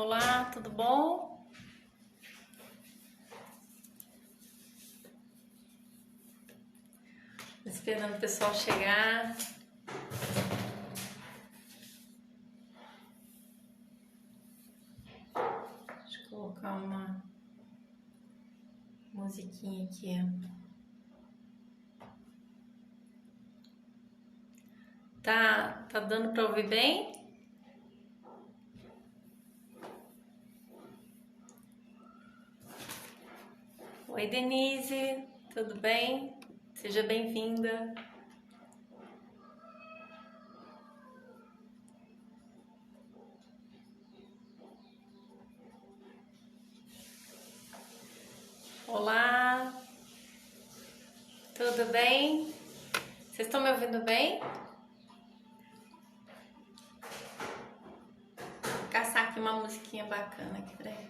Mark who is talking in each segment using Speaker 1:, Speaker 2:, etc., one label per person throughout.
Speaker 1: Olá, tudo bom? Esperando o pessoal chegar. Deixa eu colocar uma musiquinha aqui. Tá dando para ouvir bem? Oi, Denise, tudo bem? Seja bem-vinda. Olá, tudo bem? Vocês estão me ouvindo bem? Vou caçar aqui uma musiquinha bacana aqui pra ele.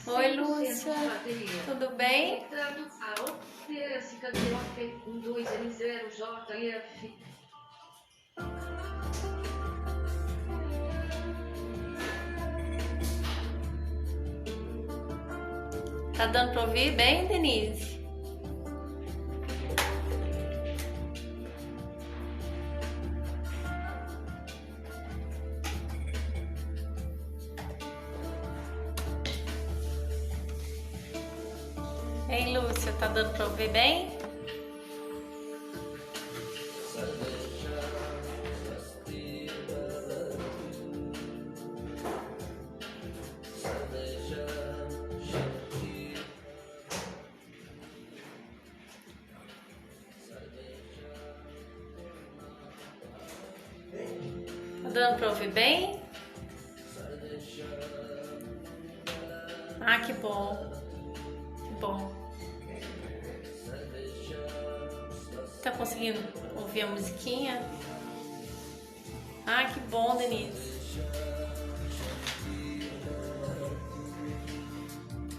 Speaker 1: Oi, Lúcia, tudo bem? Tá dando pra ouvir bem, Denise? Ei, Lúcia, tá dando pra ouvir bem? Tá dando pra ouvir bem? Ah, que bom. Que bom. Tá conseguindo ouvir a musiquinha? Ah, que bom, Denise.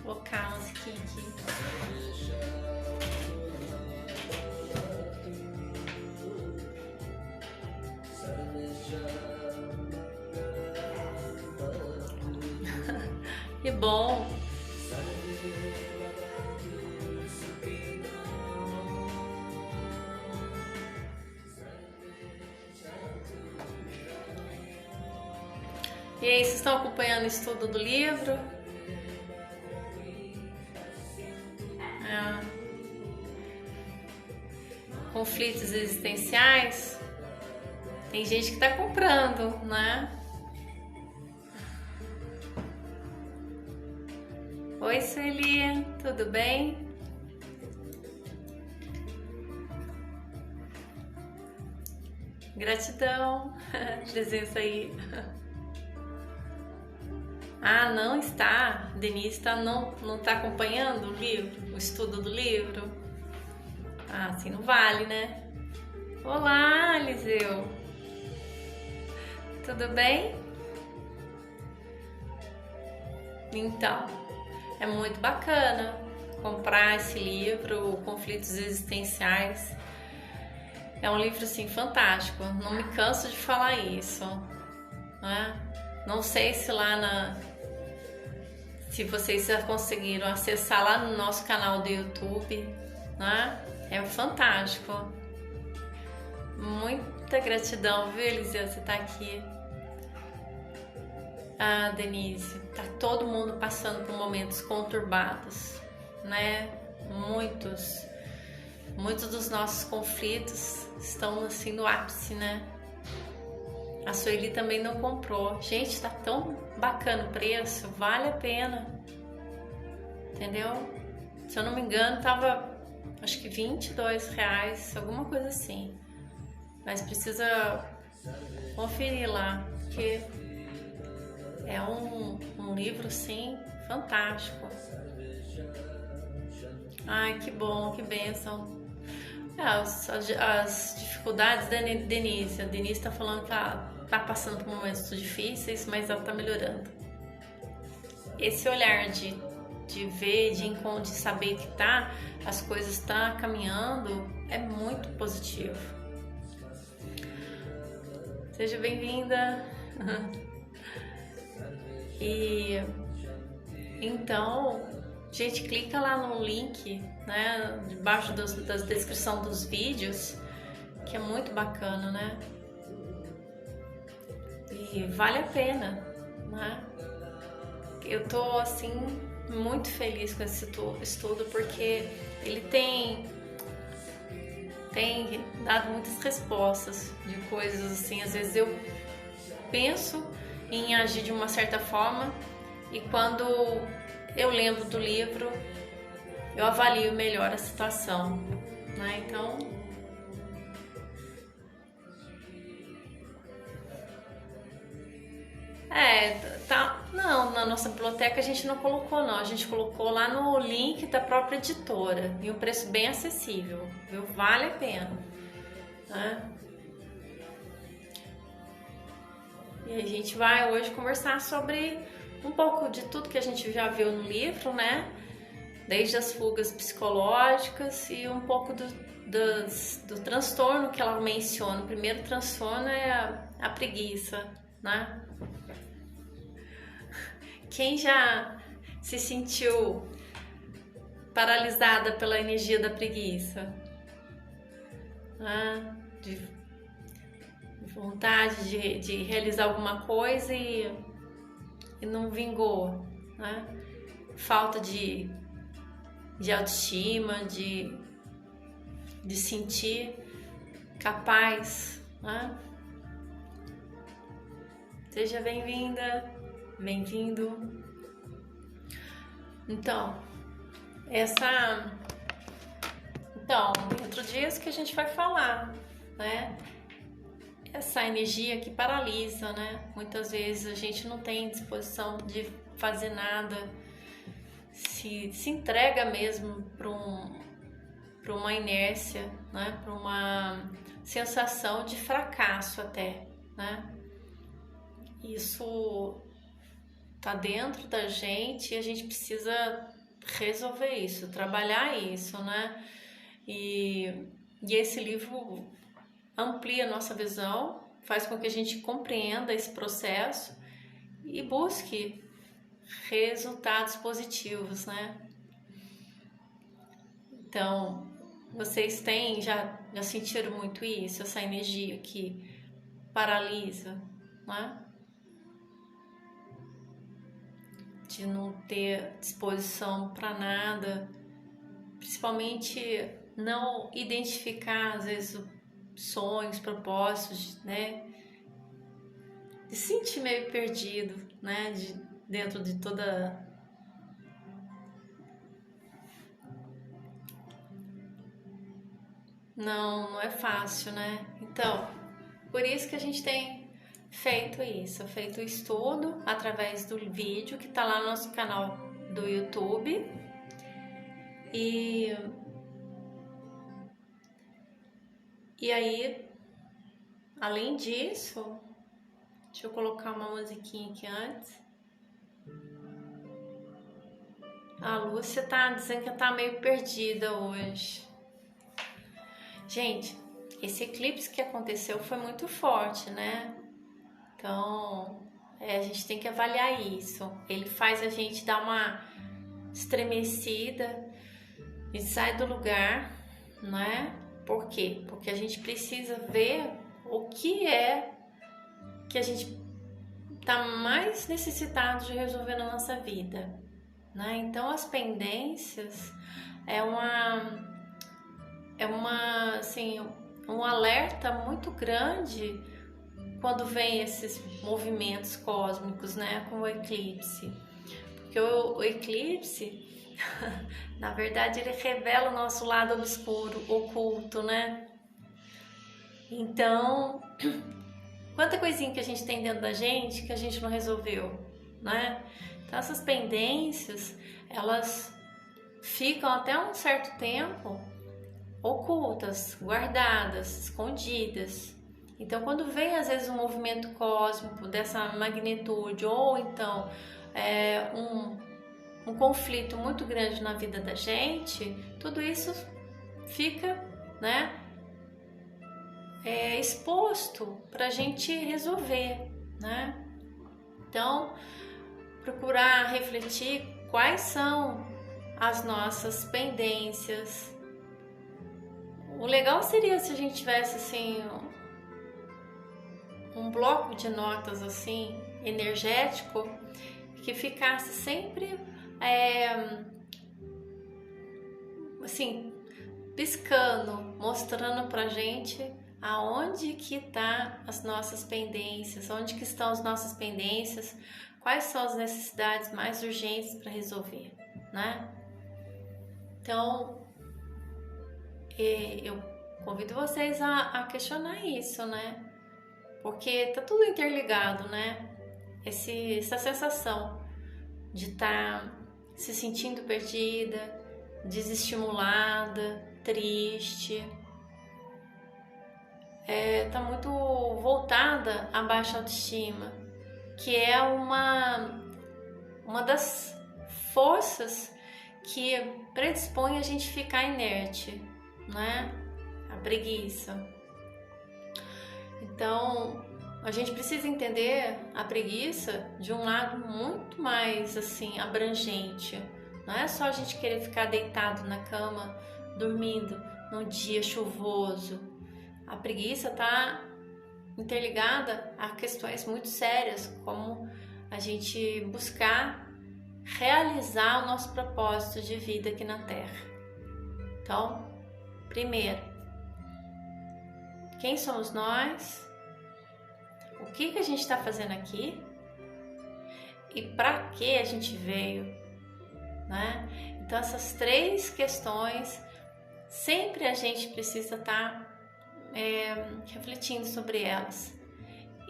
Speaker 1: Vou colocar a musiquinha aqui. Que bom. E aí, vocês estão acompanhando o estudo do livro? Conflitos existenciais? Tem gente que tá comprando, né? Oi, Sueli, tudo bem? Gratidão, presença aí. Ah, não está? Denise não está acompanhando o livro, o estudo do livro? Ah, assim não vale, né? Olá, Eliseu. Tudo bem? Então, é muito bacana comprar esse livro, Conflitos Existenciais. É um livro, assim, fantástico. Não me canso de falar isso, né? Não sei se se vocês já conseguiram acessar lá no nosso canal do YouTube, né? É fantástico. Muita gratidão, viu, Eliseu, você tá aqui. Ah, Denise, tá todo mundo passando por momentos conturbados, né? Muitos dos nossos conflitos estão assim no ápice, né? A Sueli também não comprou. Gente, tá tão bacana o preço, vale a pena. Entendeu? Se eu não me engano, tava acho que R$22, alguma coisa assim. Mas precisa conferir lá, porque é um livro, sim, fantástico. Ai, que bom, que bênção. As dificuldades da Denise. A Denise tá falando que ela tá passando por momentos difíceis, mas ela tá melhorando. Esse olhar de ver, de saber que as coisas estão caminhando, é muito positivo. Seja bem-vinda. E então, gente, clica lá no link, né, debaixo da descrição dos vídeos, que é muito bacana, né? E vale a pena, né? Eu tô assim muito feliz com esse estudo, porque ele tem dado muitas respostas de coisas assim. Às vezes eu penso em agir de uma certa forma e quando eu lembro do livro eu avalio melhor a situação, né? Então não, na nossa biblioteca a gente não colocou não, a gente colocou lá no link da própria editora e um preço bem acessível, viu? Vale a pena, né? E a gente vai hoje conversar sobre um pouco de tudo que a gente já viu no livro, né? Desde as fugas psicológicas e um pouco do transtorno que ela menciona. O primeiro transtorno é a preguiça, né? Quem já se sentiu paralisada pela energia da preguiça? De vontade de realizar alguma coisa e não vingou, né? Falta de autoestima, de sentir capaz, né? Seja bem-vinda, bem-vindo. Então, dentro disso que a gente vai falar, né? Essa energia que paralisa, né? Muitas vezes a gente não tem disposição de fazer nada, se entrega mesmo para uma inércia, né? Para uma sensação de fracasso até, né? Isso tá dentro da gente e a gente precisa resolver isso, trabalhar isso, né? E esse livro amplia a nossa visão, faz com que a gente compreenda esse processo e busque resultados positivos, né? Então, vocês já sentiram muito isso, essa energia que paralisa, né? De não ter disposição para nada, principalmente não identificar, às vezes, sonhos, propósitos, né? De se sentir meio perdido, né? Dentro de toda... Não é fácil, né? Então, por isso que a gente tem feito isso, feito o estudo através do vídeo que tá lá no nosso canal do YouTube. E aí, além disso, deixa eu colocar uma musiquinha aqui antes. A Lúcia tá dizendo que tá meio perdida hoje. Gente, esse eclipse que aconteceu foi muito forte, né? Então, a gente tem que avaliar isso. Ele faz a gente dar uma estremecida e sai do lugar, né? Por quê? Porque a gente precisa ver o que é que a gente tá mais necessitado de resolver na nossa vida, né? Então, as pendências é assim, um alerta muito grande quando vem esses movimentos cósmicos, né, com o eclipse. Porque o eclipse, na verdade, ele revela o nosso lado obscuro, oculto, né? Então, quanta coisinha que a gente tem dentro da gente que a gente não resolveu, né? Então, essas pendências, elas ficam até um certo tempo ocultas, guardadas, escondidas. Então, quando vem às vezes um movimento cósmico dessa magnitude, ou então um conflito muito grande na vida da gente, tudo isso fica, né, exposto para a gente resolver, né? Então, procurar refletir quais são as nossas pendências. O legal seria se a gente tivesse assim um bloco de notas assim energético que ficasse sempre assim piscando, mostrando pra gente aonde que tá as nossas pendências, onde que estão as nossas pendências, quais são as necessidades mais urgentes para resolver, né? Então, eu convido vocês a questionar isso, né? Porque tá tudo interligado, né? Essa sensação de estar se sentindo perdida, desestimulada, triste, tá muito voltada à baixa autoestima, que é uma das forças que predispõe a gente ficar inerte, né? A preguiça. Então, a gente precisa entender a preguiça de um lado muito mais assim abrangente. Não é só a gente querer ficar deitado na cama, dormindo num dia chuvoso. A preguiça está interligada a questões muito sérias, como a gente buscar realizar o nosso propósito de vida aqui na Terra. Então, primeiro, quem somos nós? O que a gente está fazendo aqui? E para que a gente veio? Né? Então, essas 3 questões, sempre a gente precisa estar refletindo sobre elas.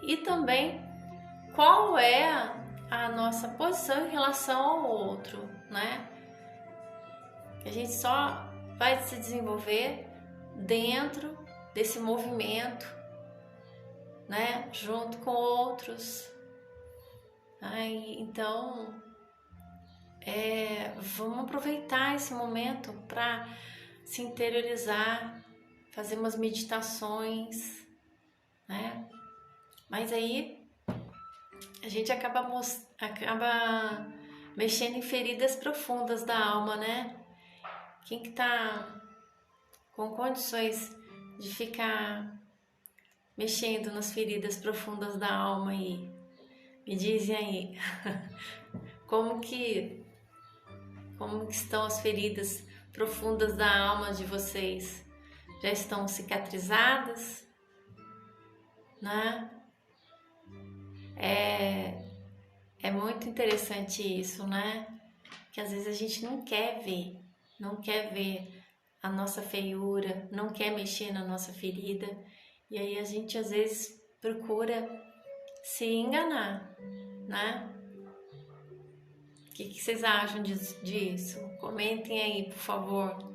Speaker 1: E também, qual é a nossa posição em relação ao outro, né? Que a gente só vai se desenvolver dentro desse movimento, né? Junto com outros. Então, vamos aproveitar esse momento para se interiorizar, fazer umas meditações, né? Mas aí a gente acaba mexendo em feridas profundas da alma, né? Quem que tá com condições de ficar mexendo nas feridas profundas da alma aí? Me dizem aí, como que estão as feridas profundas da alma de vocês? Já estão cicatrizadas, né? É muito interessante isso, né? Que às vezes a gente não quer ver a nossa feiura, não quer mexer na nossa ferida, e aí a gente às vezes procura se enganar, né? O que vocês acham disso? Comentem aí, por favor.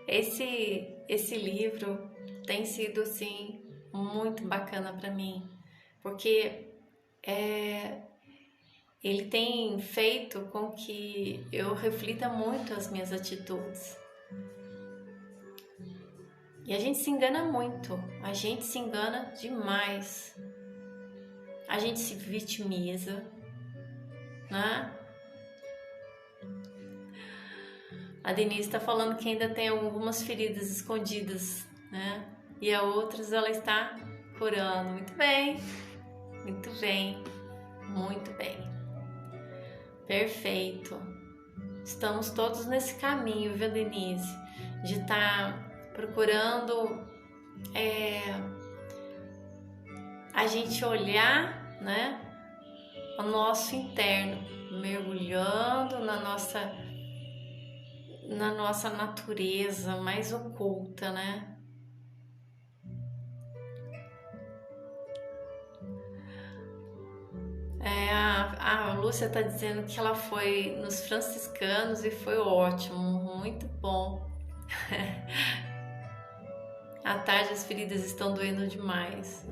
Speaker 1: Esse livro tem sido, assim, muito bacana para mim, porque ele tem feito com que eu reflita muito as minhas atitudes. E a gente se engana muito, a gente se engana demais. A gente se vitimiza, né? A Denise está falando que ainda tem algumas feridas escondidas, né? E a outras ela está curando. Muito bem, muito bem, muito bem. Perfeito. Estamos todos nesse caminho, viu, Denise? De estar procurando a gente olhar, né, o nosso interno, mergulhando na nossa natureza mais oculta, né? A Lúcia está dizendo que ela foi nos franciscanos e foi ótimo, muito bom. À tarde as feridas estão doendo demais.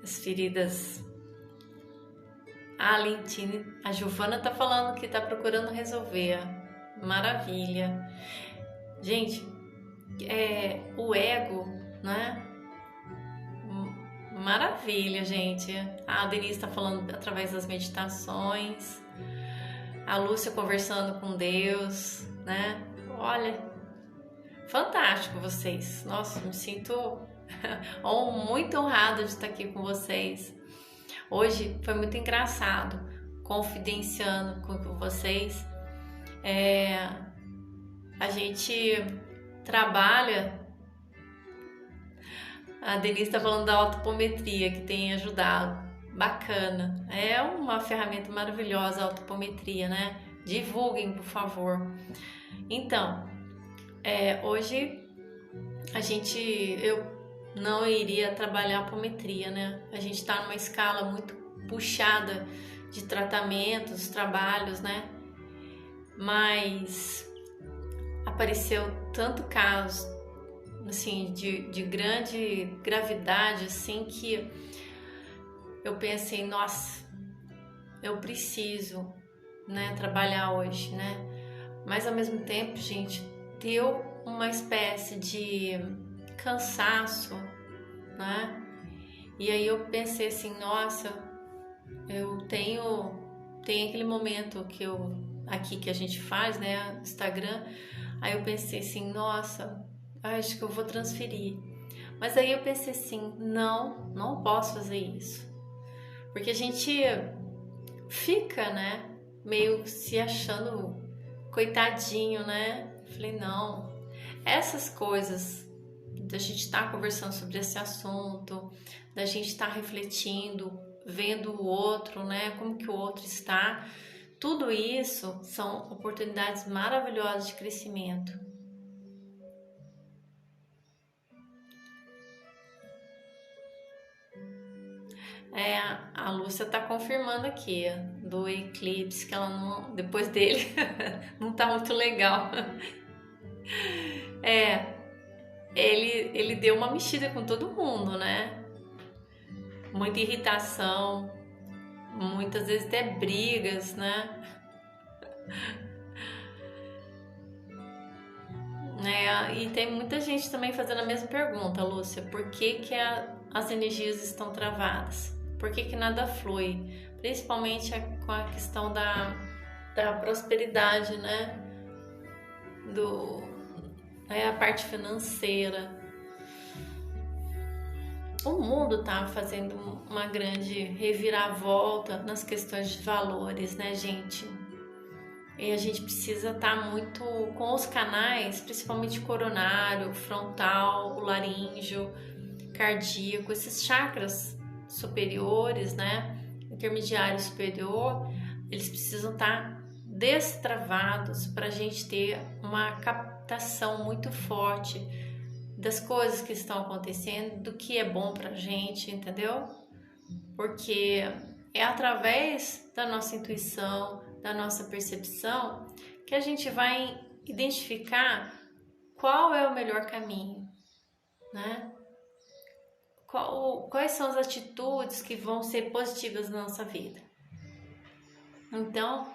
Speaker 1: As feridas. A Lentine, a Giovana tá falando que tá procurando resolver. Maravilha. Gente, o ego, né? Maravilha, gente. A Denise tá falando através das meditações. A Lúcia conversando com Deus, né? Olha, fantástico vocês. Nossa, me sinto muito honrada de estar aqui com vocês. Hoje foi muito engraçado, confidenciando com vocês. A gente trabalha. A Denise está falando da autopometria, que tem ajudado. Bacana. É uma ferramenta maravilhosa a autopometria, né? Divulguem, por favor. Então, hoje eu não iria trabalhar apometria, né? A gente está numa escala muito puxada de tratamentos, trabalhos, né? Mas apareceu tanto caso, assim, de grande gravidade, assim, que eu pensei, nossa, eu preciso, né, trabalhar hoje, né? Mas ao mesmo tempo, gente, deu uma espécie de cansaço, né? E aí eu pensei assim, nossa, eu tenho aquele momento aqui que a gente faz, né, Instagram. Aí eu pensei assim, nossa, acho que eu vou transferir. Mas aí eu pensei assim, não posso fazer isso. Porque a gente fica, né, meio se achando coitadinho, né? Falei, não, essas coisas da gente estar conversando sobre esse assunto, da gente estar refletindo, vendo o outro, né, como que o outro está, tudo isso são oportunidades maravilhosas de crescimento. A Lúcia tá confirmando aqui do eclipse, que ela não, depois dele não tá muito legal. Ele deu uma mexida com todo mundo, né? Muita irritação, muitas vezes até brigas, né? E tem muita gente também fazendo a mesma pergunta, Lúcia, por que as energias estão travadas? Por que nada flui? Principalmente com a questão da prosperidade, né? A parte financeira. O mundo está fazendo uma grande reviravolta nas questões de valores, né, gente? E a gente precisa estar muito com os canais, principalmente coronário, frontal, o laríngeo, cardíaco, esses chakras superiores, né, intermediário superior, eles precisam estar destravados para a gente ter uma captação muito forte das coisas que estão acontecendo, do que é bom pra gente, entendeu? Porque é através da nossa intuição, da nossa percepção, que a gente vai identificar qual é o melhor caminho, né? Quais são as atitudes que vão ser positivas na nossa vida. Então,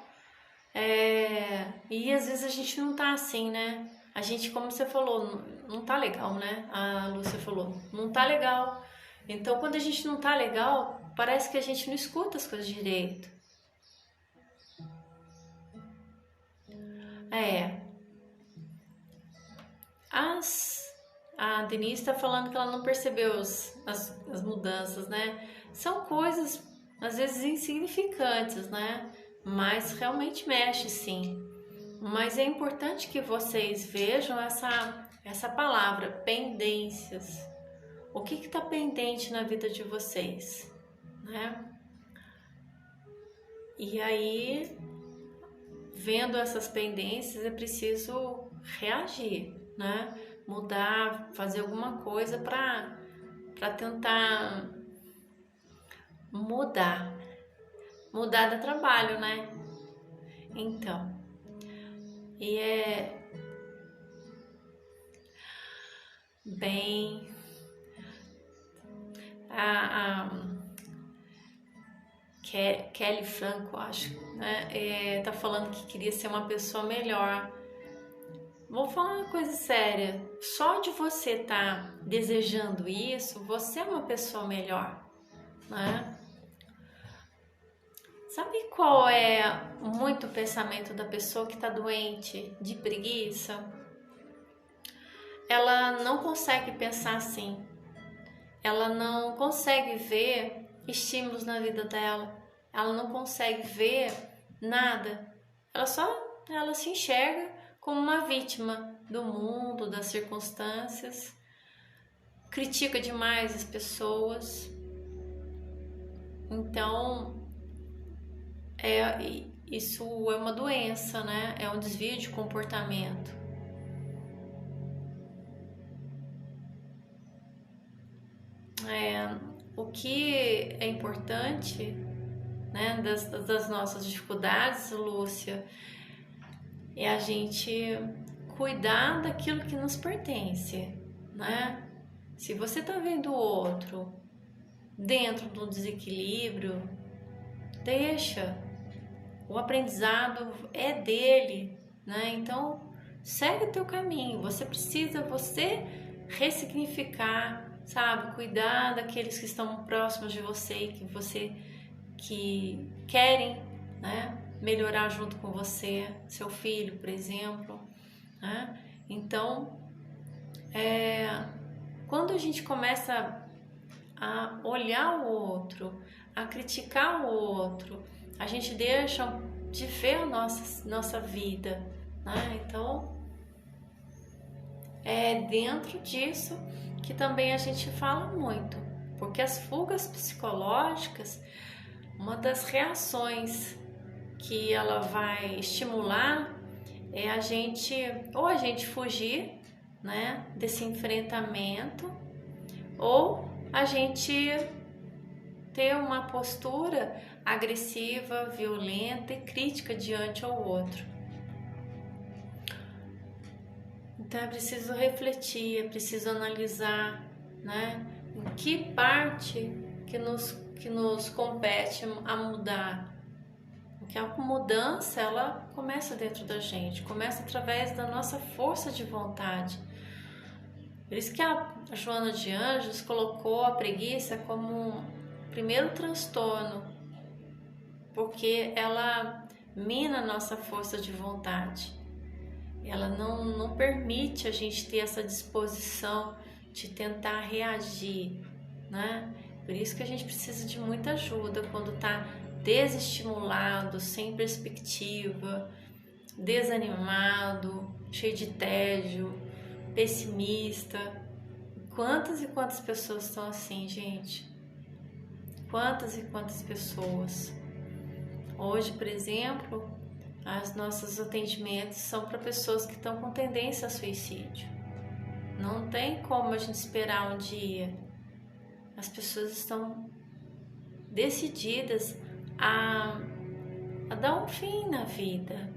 Speaker 1: e às vezes a gente não tá assim, né? A gente, como você falou, não tá legal, né? A Lúcia falou, não tá legal. Então, quando a gente não tá legal, parece que a gente não escuta as coisas direito. A Denise tá falando que ela não percebeu as mudanças, né? São coisas, às vezes, insignificantes, né? Mas realmente mexe, sim. Mas é importante que vocês vejam essa palavra, pendências. O que está pendente na vida de vocês, né? E aí, vendo essas pendências, é preciso reagir, né? Mudar, fazer alguma coisa para tentar mudar do trabalho, né? Então, bem. A Kelly Franco, acho, né? Tá falando que queria ser uma pessoa melhor. Vou falar uma coisa séria. Só de você estar desejando isso, você é uma pessoa melhor, né? Sabe qual é muito o pensamento da pessoa que está doente de preguiça? Ela não consegue pensar assim. Ela não consegue ver estímulos na vida dela. Ela não consegue ver nada. Ela se enxerga como uma vítima do mundo, das circunstâncias. Critica demais as pessoas. Então, isso é uma doença, né? É um desvio de comportamento. O que é importante, né, das nossas dificuldades, Lúcia, é a gente cuidar daquilo que nos pertence, né? Se você tá vendo o outro dentro do desequilíbrio, deixa. O aprendizado é dele, né? Então, segue o teu caminho. Você precisa ressignificar, sabe? Cuidar daqueles que estão próximos de você e que querem, né, melhorar junto com você, seu filho, por exemplo, né? Então, quando a gente começa a olhar o outro, a criticar o outro, a gente deixa de ver a nossa vida, né? Então, é dentro disso que também a gente fala muito, porque as fugas psicológicas, uma das reações que ela vai estimular é a gente fugir, né, desse enfrentamento, ou a gente ter uma postura agressiva, violenta e crítica diante ao outro. Então é preciso refletir, é preciso analisar, né, em que parte que nos compete a mudar. Porque a mudança, ela começa dentro da gente, começa através da nossa força de vontade. Por isso que a Joana de Anjos colocou a preguiça como o primeiro transtorno, porque ela mina a nossa força de vontade. Ela não permite a gente ter essa disposição de tentar reagir, né? Por isso que a gente precisa de muita ajuda quando está desestimulado, sem perspectiva, desanimado, cheio de tédio, pessimista. Quantas e quantas pessoas estão assim, gente? Quantas e quantas pessoas? Hoje, por exemplo, os nossos atendimentos são para pessoas que estão com tendência a suicídio. Não tem como a gente esperar um dia. As pessoas estão decididas a dar um fim na vida.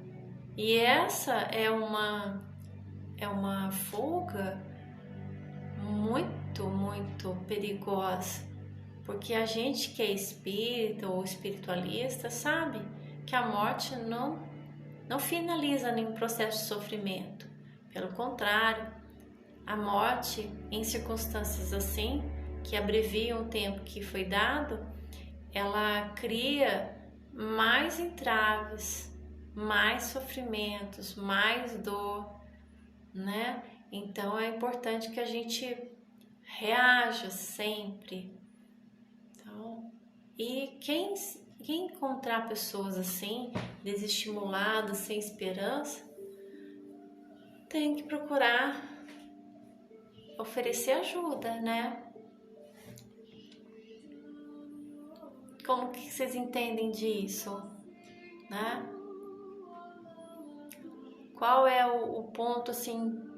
Speaker 1: E essa é uma fuga muito, muito perigosa, porque a gente que é espírita ou espiritualista sabe que a morte não finaliza nenhum processo de sofrimento. Pelo contrário, a morte, em circunstâncias assim, que abreviam o tempo que foi dado, ela cria mais entraves, mais sofrimentos, mais dor, né? Então é importante que a gente reaja sempre. Então, e quem encontrar pessoas assim, desestimuladas, sem esperança, tem que procurar oferecer ajuda, né? Como que vocês entendem disso, né? Qual é o ponto assim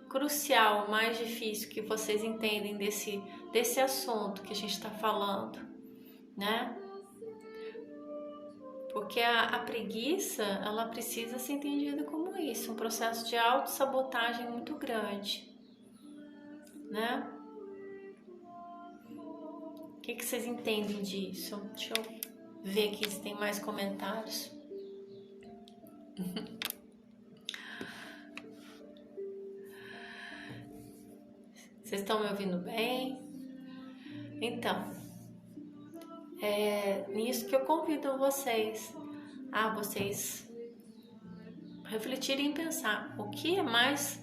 Speaker 1: crucial, mais difícil que vocês entendem desse assunto que a gente está falando, né? Porque a preguiça, ela precisa ser entendida como isso, um processo de autossabotagem muito grande. né? O que vocês entendem disso? Deixa eu ver aqui se tem mais comentários. Vocês estão me ouvindo bem? Então, é nisso que eu convido vocês a vocês refletirem e pensar o que é mais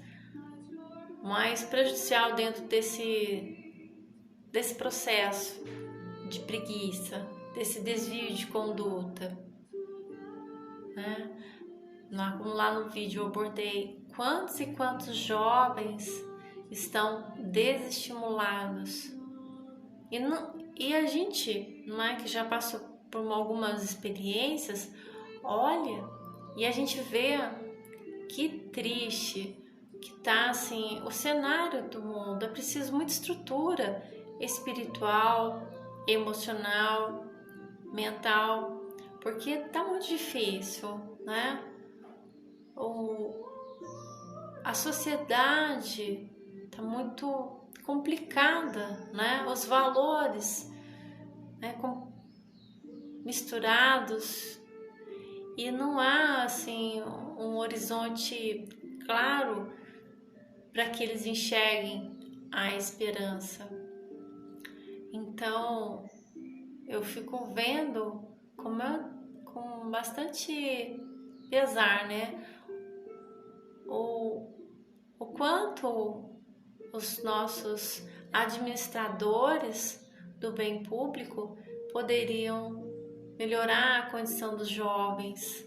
Speaker 1: prejudicial dentro desse processo de preguiça, desse desvio de conduta, né? Lá no vídeo eu abordei quantos e quantos jovens estão desestimulados e a gente, não é, que já passou por algumas experiências, olha e a gente vê que triste que tá assim o cenário do mundo. É preciso muita estrutura espiritual, emocional, mental, porque tá muito difícil, né? A sociedade tá muito complicada, né? Os valores, né, misturados e não há assim um horizonte claro para que eles enxerguem a esperança. Então eu fico vendo com bastante pesar, né? O quanto os nossos administradores do bem público poderiam melhorar a condição dos jovens,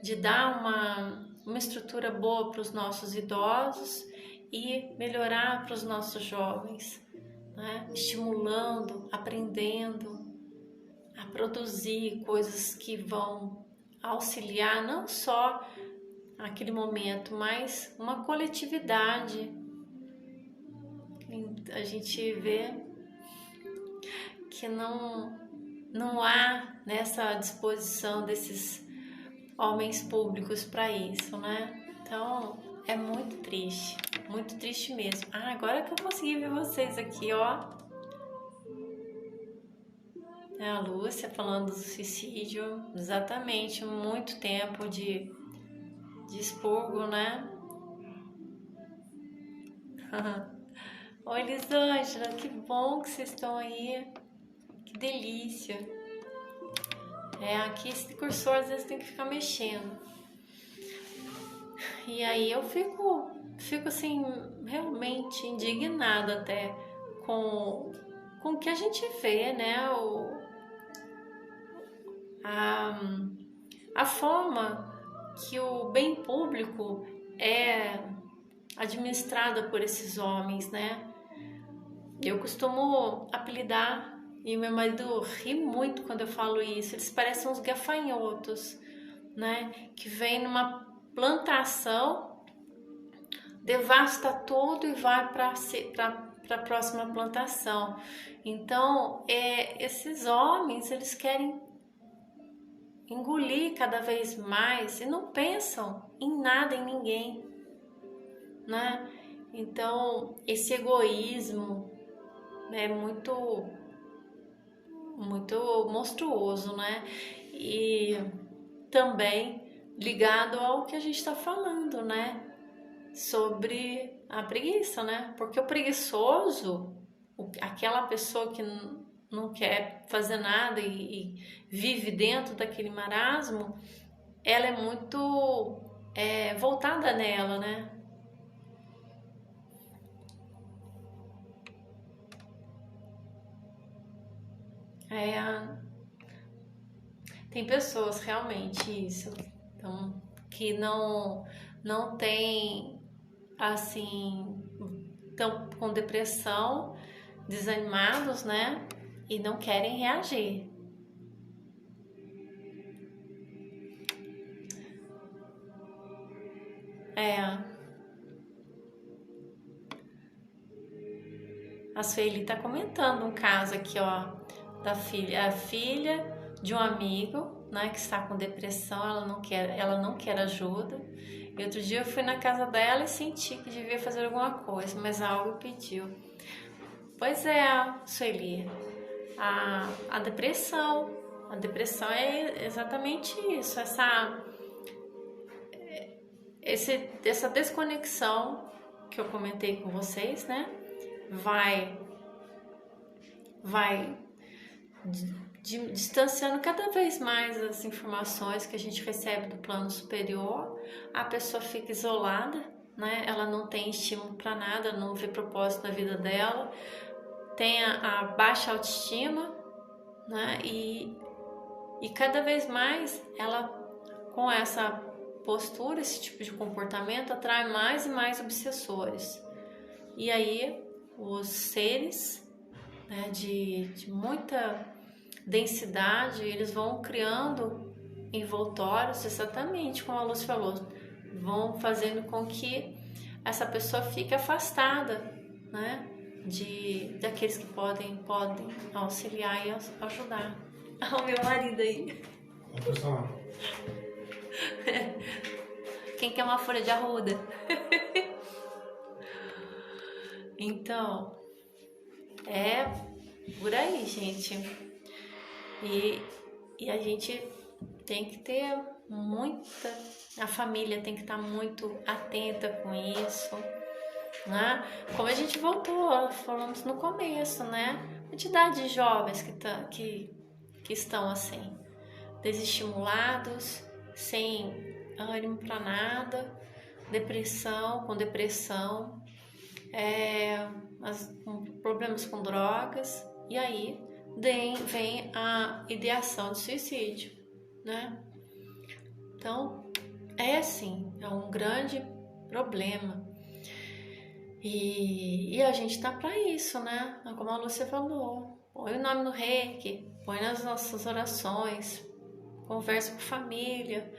Speaker 1: de dar uma estrutura boa para os nossos idosos e melhorar para os nossos jovens, né? Estimulando, aprendendo a produzir coisas que vão auxiliar não só aquele momento, mas uma coletividade. A gente vê que não há nessa disposição desses homens públicos para isso, né? Então é muito triste mesmo. Agora que eu consegui ver vocês aqui, ó. É a Lúcia falando do suicídio, exatamente, muito tempo de expurgo, né? Oi, Elisângela, que bom que vocês estão aí, que delícia. Aqui esse cursor às vezes tem que ficar mexendo. E aí eu fico assim, realmente indignada até com o que a gente vê, né? A forma que o bem público é administrado por esses homens, né? Eu costumo apelidar, e meu marido ri muito quando eu falo isso, eles parecem uns gafanhotos, né? Que vem numa plantação, devasta tudo e vai para a próxima plantação. Então, esses homens, eles querem engolir cada vez mais e não pensam em nada, em ninguém, né? Então, esse egoísmo é muito monstruoso, né? E também ligado ao que a gente está falando, né? Sobre a preguiça, né? Porque o preguiçoso, aquela pessoa que não quer fazer nada e vive dentro daquele marasmo, ela é muito voltada nela, né? Tem pessoas realmente isso, então, que não tem, assim, estão com depressão, desanimados, né? E não querem reagir. A Sueli tá comentando um caso aqui, ó, da filha, a filha de um amigo, né, que está com depressão, ela não quer ajuda, E outro dia eu fui na casa dela e senti que devia fazer alguma coisa, mas algo pediu. Pois é, Sueli, a depressão. A depressão é exatamente isso, essa desconexão que eu comentei com vocês, né? Vai distanciando cada vez mais as informações que a gente recebe do plano superior. A pessoa fica isolada, né? Ela não tem estímulo para nada, não vê propósito na vida dela, tem a baixa autoestima, né? E cada vez mais ela, com essa postura, esse tipo de comportamento, atrai mais e mais obsessores. E aí os seres, né, de muita densidade, eles vão criando envoltórios, exatamente como a Luz falou, vão fazendo com que essa pessoa fique afastada, né, daqueles que podem auxiliar e ajudar. O meu marido aí. Quem quer uma folha de arruda? Então, é por aí, gente. E a gente tem que ter a família tem que estar muito atenta com isso, né? Como a gente falamos no começo, né? Quantidade de jovens que estão assim, desestimulados, sem ânimo para nada, com depressão, com problemas com drogas, e aí vem a ideação de suicídio, né? Então, é assim, é um grande problema. E a gente tá para isso, né? Como a Lúcia falou, põe o nome no reiki, põe nas nossas orações, conversa com a família,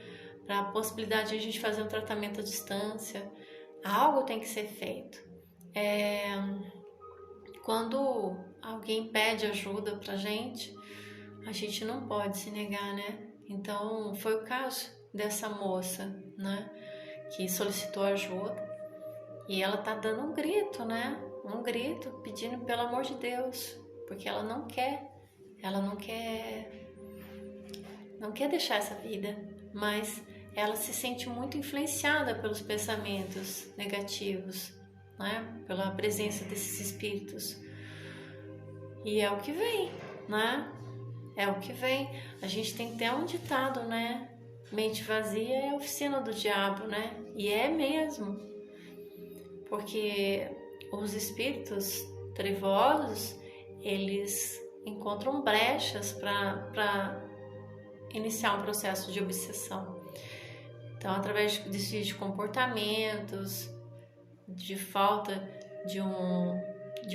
Speaker 1: para a possibilidade de a gente fazer um tratamento à distância. Algo tem que ser feito. Quando alguém pede ajuda pra gente, a gente não pode se negar, né? Então, foi o caso dessa moça, né? Que solicitou ajuda e ela tá dando um grito, né? Um grito pedindo pelo amor de Deus, porque ela não quer deixar essa vida, mas ela se sente muito influenciada pelos pensamentos negativos, né? Pela presença desses espíritos. E é o que vem, né? É o que vem. A gente tem até um ditado, né? Mente vazia é a oficina do diabo, né? E é mesmo. Porque os espíritos trevosos, eles encontram brechas para iniciar um processo de obsessão. Então, através de comportamentos, de falta de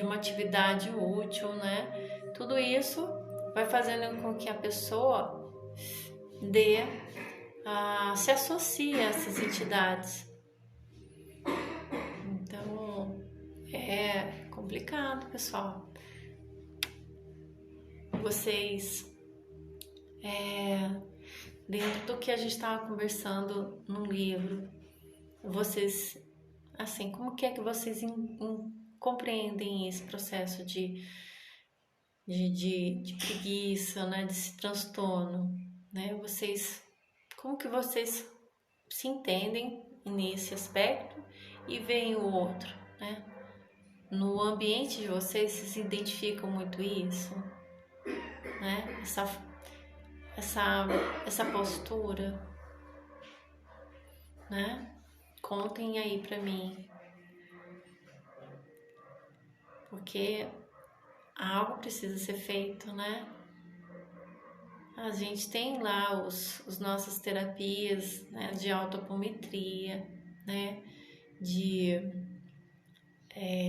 Speaker 1: uma atividade útil, né? Tudo isso vai fazendo com que a pessoa se associe a essas entidades. Então, é complicado, pessoal. Vocês, dentro do que a gente estava conversando no livro, vocês, assim, como que é que vocês compreendem esse processo de preguiça, né, desse transtorno, né? Como que vocês se entendem nesse aspecto e veem o outro, né? No ambiente de vocês se identificam muito isso, né? Essa postura, né? Contem aí pra mim, porque algo precisa ser feito, né? A gente tem lá os nossas terapias, né, de autoapometria, né, de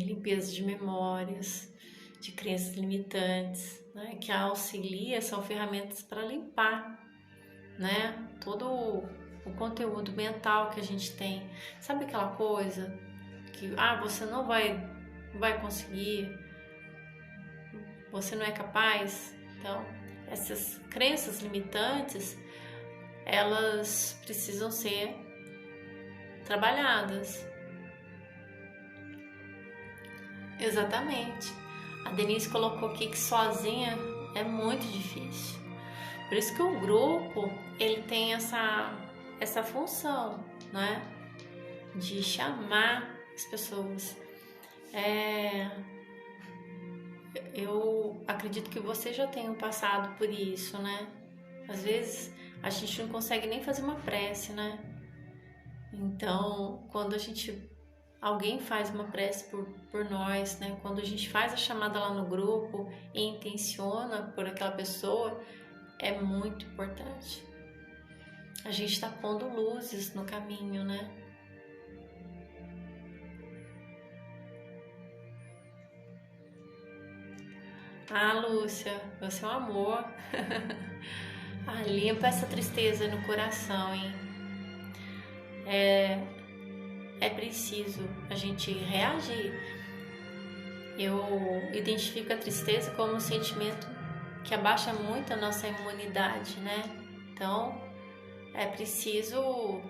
Speaker 1: limpeza de memórias, de crenças limitantes, né, que auxilia, são ferramentas para limpar, né, todo o conteúdo mental que a gente tem. Sabe aquela coisa que você não vai conseguir, você não é capaz? Então, essas crenças limitantes, elas precisam ser trabalhadas. Exatamente. A Denise colocou aqui que sozinha é muito difícil. Por isso que o grupo, ele tem essa função, né? De chamar as pessoas. Eu acredito que vocês já tenham passado por isso, né? Às vezes a gente não consegue nem fazer uma prece, né? Então, quando alguém faz uma prece por nós, né? Quando a gente faz a chamada lá no grupo e intenciona por aquela pessoa, é muito importante. A gente está pondo luzes no caminho, né? Ah, Lúcia, você é um amor. Limpa essa tristeza no coração, hein? É preciso a gente reagir. Eu identifico a tristeza como um sentimento que abaixa muito a nossa imunidade, né? Então, é preciso,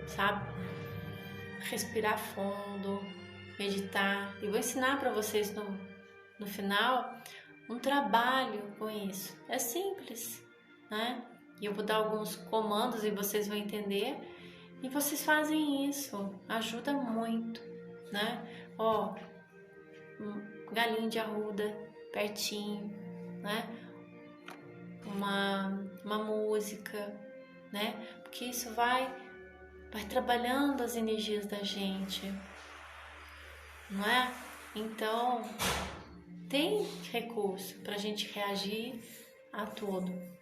Speaker 1: sabe, respirar fundo, meditar. E vou ensinar para vocês no final um trabalho com isso. É simples, né? E eu vou dar alguns comandos e vocês vão entender. E vocês fazem isso, ajuda muito, né? Ó, galinho de arruda pertinho, né? Uma música, né? Porque isso vai trabalhando as energias da gente, não é? Então, tem recurso para a gente reagir a tudo.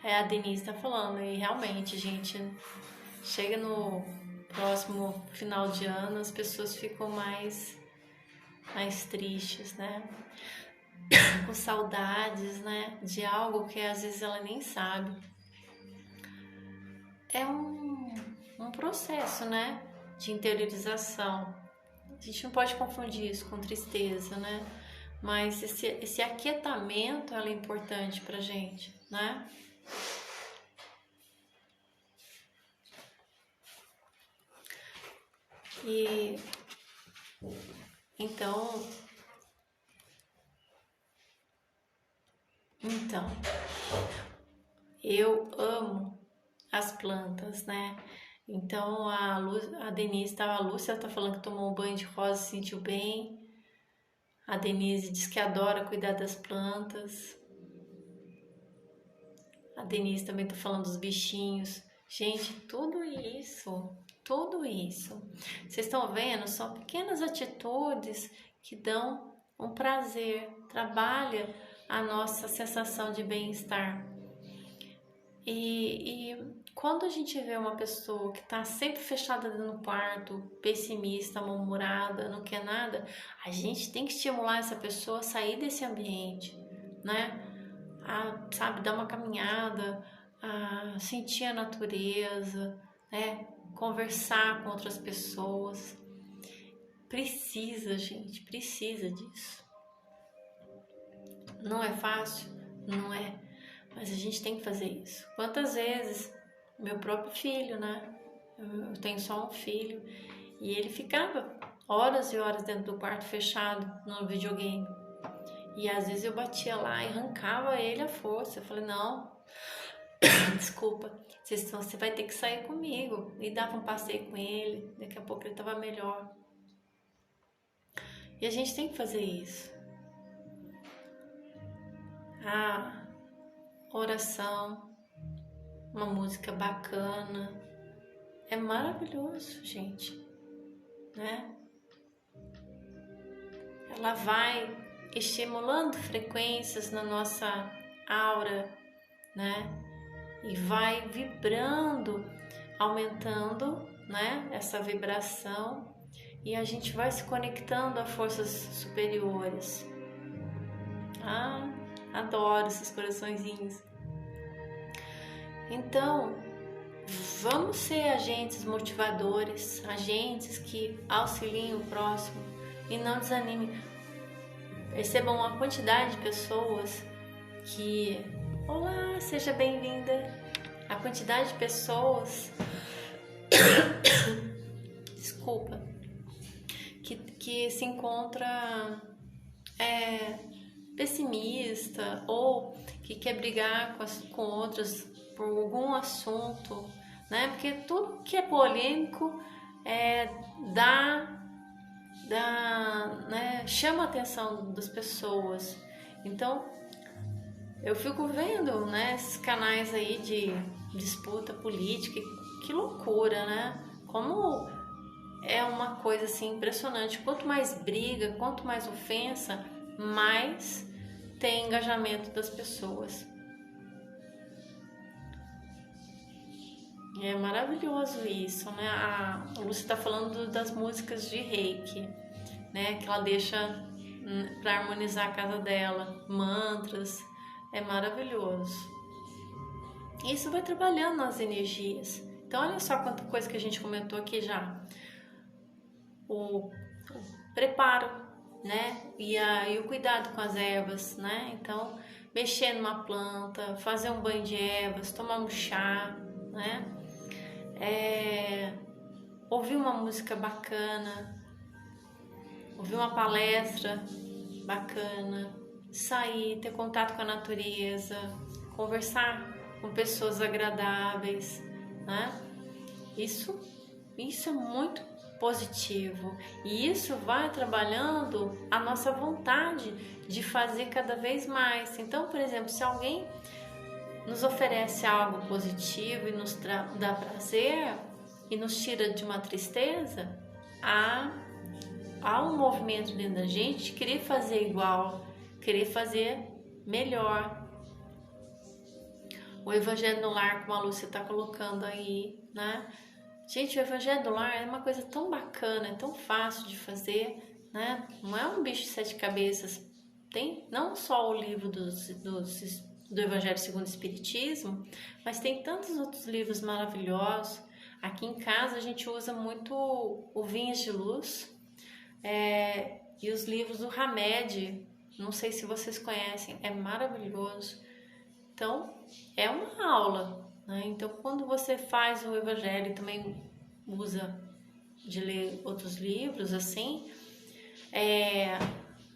Speaker 1: A Denise está falando, e realmente, gente, chega no próximo final de ano, as pessoas ficam mais tristes, né? Com saudades, né? De algo que às vezes ela nem sabe. É um processo, né? De interiorização. A gente não pode confundir isso com tristeza, né? Mas esse aquietamento é importante pra gente, né? E então eu amo as plantas, né? Então a Lúcia tá falando que tomou um banho de rosa e se sentiu bem. A Denise diz que adora cuidar das plantas. A Denise também tá falando dos bichinhos. Gente, tudo isso, vocês estão vendo? São pequenas atitudes que dão um prazer, trabalha a nossa sensação de bem-estar. E quando a gente vê uma pessoa que está sempre fechada no quarto, pessimista, mal-humorada, não quer nada, a gente tem que estimular essa pessoa a sair desse ambiente, né? A, sabe, dar uma caminhada, a sentir a natureza, né? Conversar com outras pessoas. Precisa, gente, precisa disso. Não é fácil? Não é. Mas a gente tem que fazer isso. Quantas vezes meu próprio filho, né? Eu tenho só um filho e ele ficava horas e horas dentro do quarto fechado no videogame. E às vezes eu batia lá e arrancava ele à força. Eu falei, não, desculpa, você vai ter que sair comigo. E dava um passeio com ele, daqui a pouco ele estava melhor. E a gente tem que fazer isso. A oração, uma música bacana, é maravilhoso, gente, né? Ela vai estimulando frequências na nossa aura, né? E vai vibrando, aumentando, né? Essa vibração, e a gente vai se conectando a forças superiores. Ah, adoro esses coraçõezinhos. Então, vamos ser agentes motivadores, agentes que auxiliem o próximo e não desanimem. Percebam a quantidade de pessoas que, olá, seja bem-vinda, a quantidade de pessoas desculpa, que se encontra pessimista ou que quer brigar com outras por algum assunto, né? Porque tudo que é polêmico né, chama a atenção das pessoas. Então eu fico vendo, né, esses canais aí de disputa política, que loucura, né? Como é uma coisa assim impressionante. Quanto mais briga, quanto mais ofensa, mais tem engajamento das pessoas. É maravilhoso isso, né? A Lúcia está falando das músicas de Reiki, né? Que ela deixa para harmonizar a casa dela, mantras, é maravilhoso. Isso vai trabalhando nas energias. Então olha só quanta coisa que a gente comentou aqui já. O preparo, né? E o cuidado com as ervas, né? Então mexer numa planta, fazer um banho de ervas, tomar um chá, né? Ouvir uma música bacana, ouvir uma palestra bacana, sair, ter contato com a natureza, conversar com pessoas agradáveis, né? Isso é muito positivo e isso vai trabalhando a nossa vontade de fazer cada vez mais. Então, por exemplo, se alguém nos oferece algo positivo e nos dá prazer e nos tira de uma tristeza, há um movimento dentro da gente de querer fazer igual, querer fazer melhor. O Evangelho no Lar, como a Lúcia está colocando aí, né? Gente, o Evangelho do Lar é uma coisa tão bacana, é tão fácil de fazer, né? Não é um bicho de 7 cabeças. Tem não só o livro do Evangelho segundo o Espiritismo, mas tem tantos outros livros maravilhosos. Aqui em casa a gente usa muito o Vinhas de Luz e os livros do Hamed. Não sei se vocês conhecem, é maravilhoso. Então, é uma aula, né? Então, quando você faz o Evangelho e também usa de ler outros livros, assim,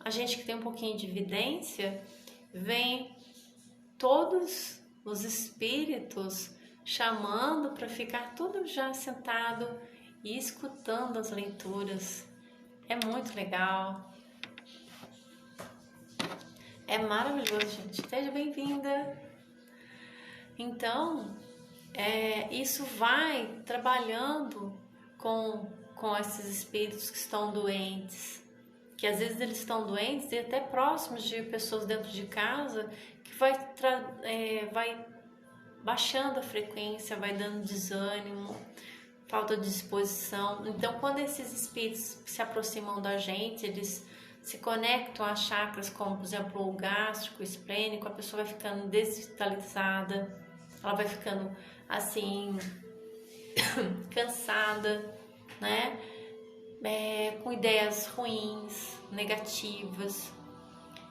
Speaker 1: a gente que tem um pouquinho de evidência, vem todos os espíritos chamando para ficar tudo já sentado e escutando as leituras. É muito legal. É maravilhoso, gente. Seja bem-vinda. Então, isso vai trabalhando com esses espíritos que estão doentes, que às vezes eles estão doentes e até próximos de pessoas dentro de casa, que vai baixando a frequência, vai dando desânimo, falta de disposição. Então, quando esses espíritos se aproximam da gente, eles se conectam a chakras como, por exemplo, o gástrico, o esplênico, a pessoa vai ficando desvitalizada, ela vai ficando assim, cansada, né? Com ideias ruins, negativas.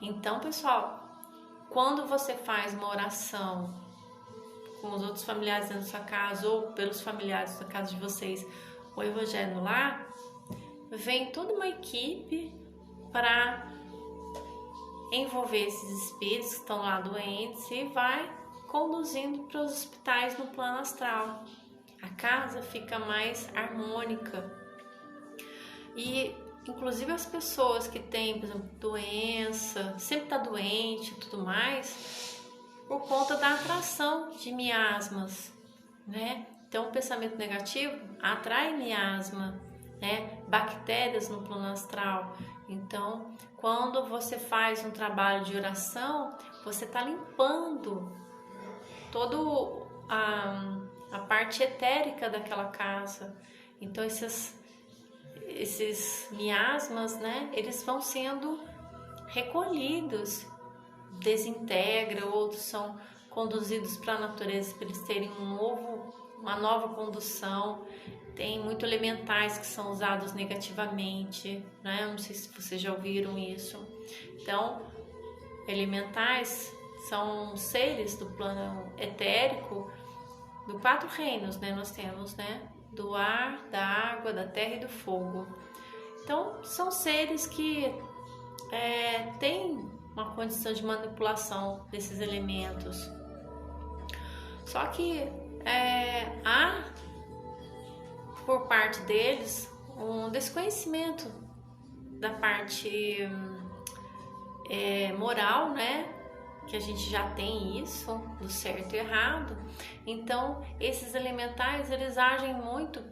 Speaker 1: Então, pessoal, quando você faz uma oração com os outros familiares dentro da sua casa ou pelos familiares da casa de vocês, o Evangelho no Lar, vem toda uma equipe para envolver esses espíritos que estão lá doentes e vai conduzindo para os hospitais no plano astral. A casa fica mais harmônica e inclusive as pessoas que têm, por exemplo, doença, sempre está doente e tudo mais, por conta da atração de miasmas, né? Então o pensamento negativo atrai miasma, né? Bactérias no plano astral. Então, quando você faz um trabalho de oração, você está limpando toda a parte etérica daquela casa. Então, esses miasmas, né? Eles vão sendo recolhidos, desintegra, outros são conduzidos para a natureza para eles terem uma nova condução. Tem muito elementais que são usados negativamente, né? Não sei se vocês já ouviram isso. Então, elementais são seres do plano etérico do 4 reinos, né? Nós temos, né? Do ar, da água, da terra e do fogo. Então, são seres que têm uma condição de manipulação desses elementos. Só que há, por parte deles, um desconhecimento da parte moral, né? Que a gente já tem isso, do certo e errado. Então, esses elementais, eles agem muito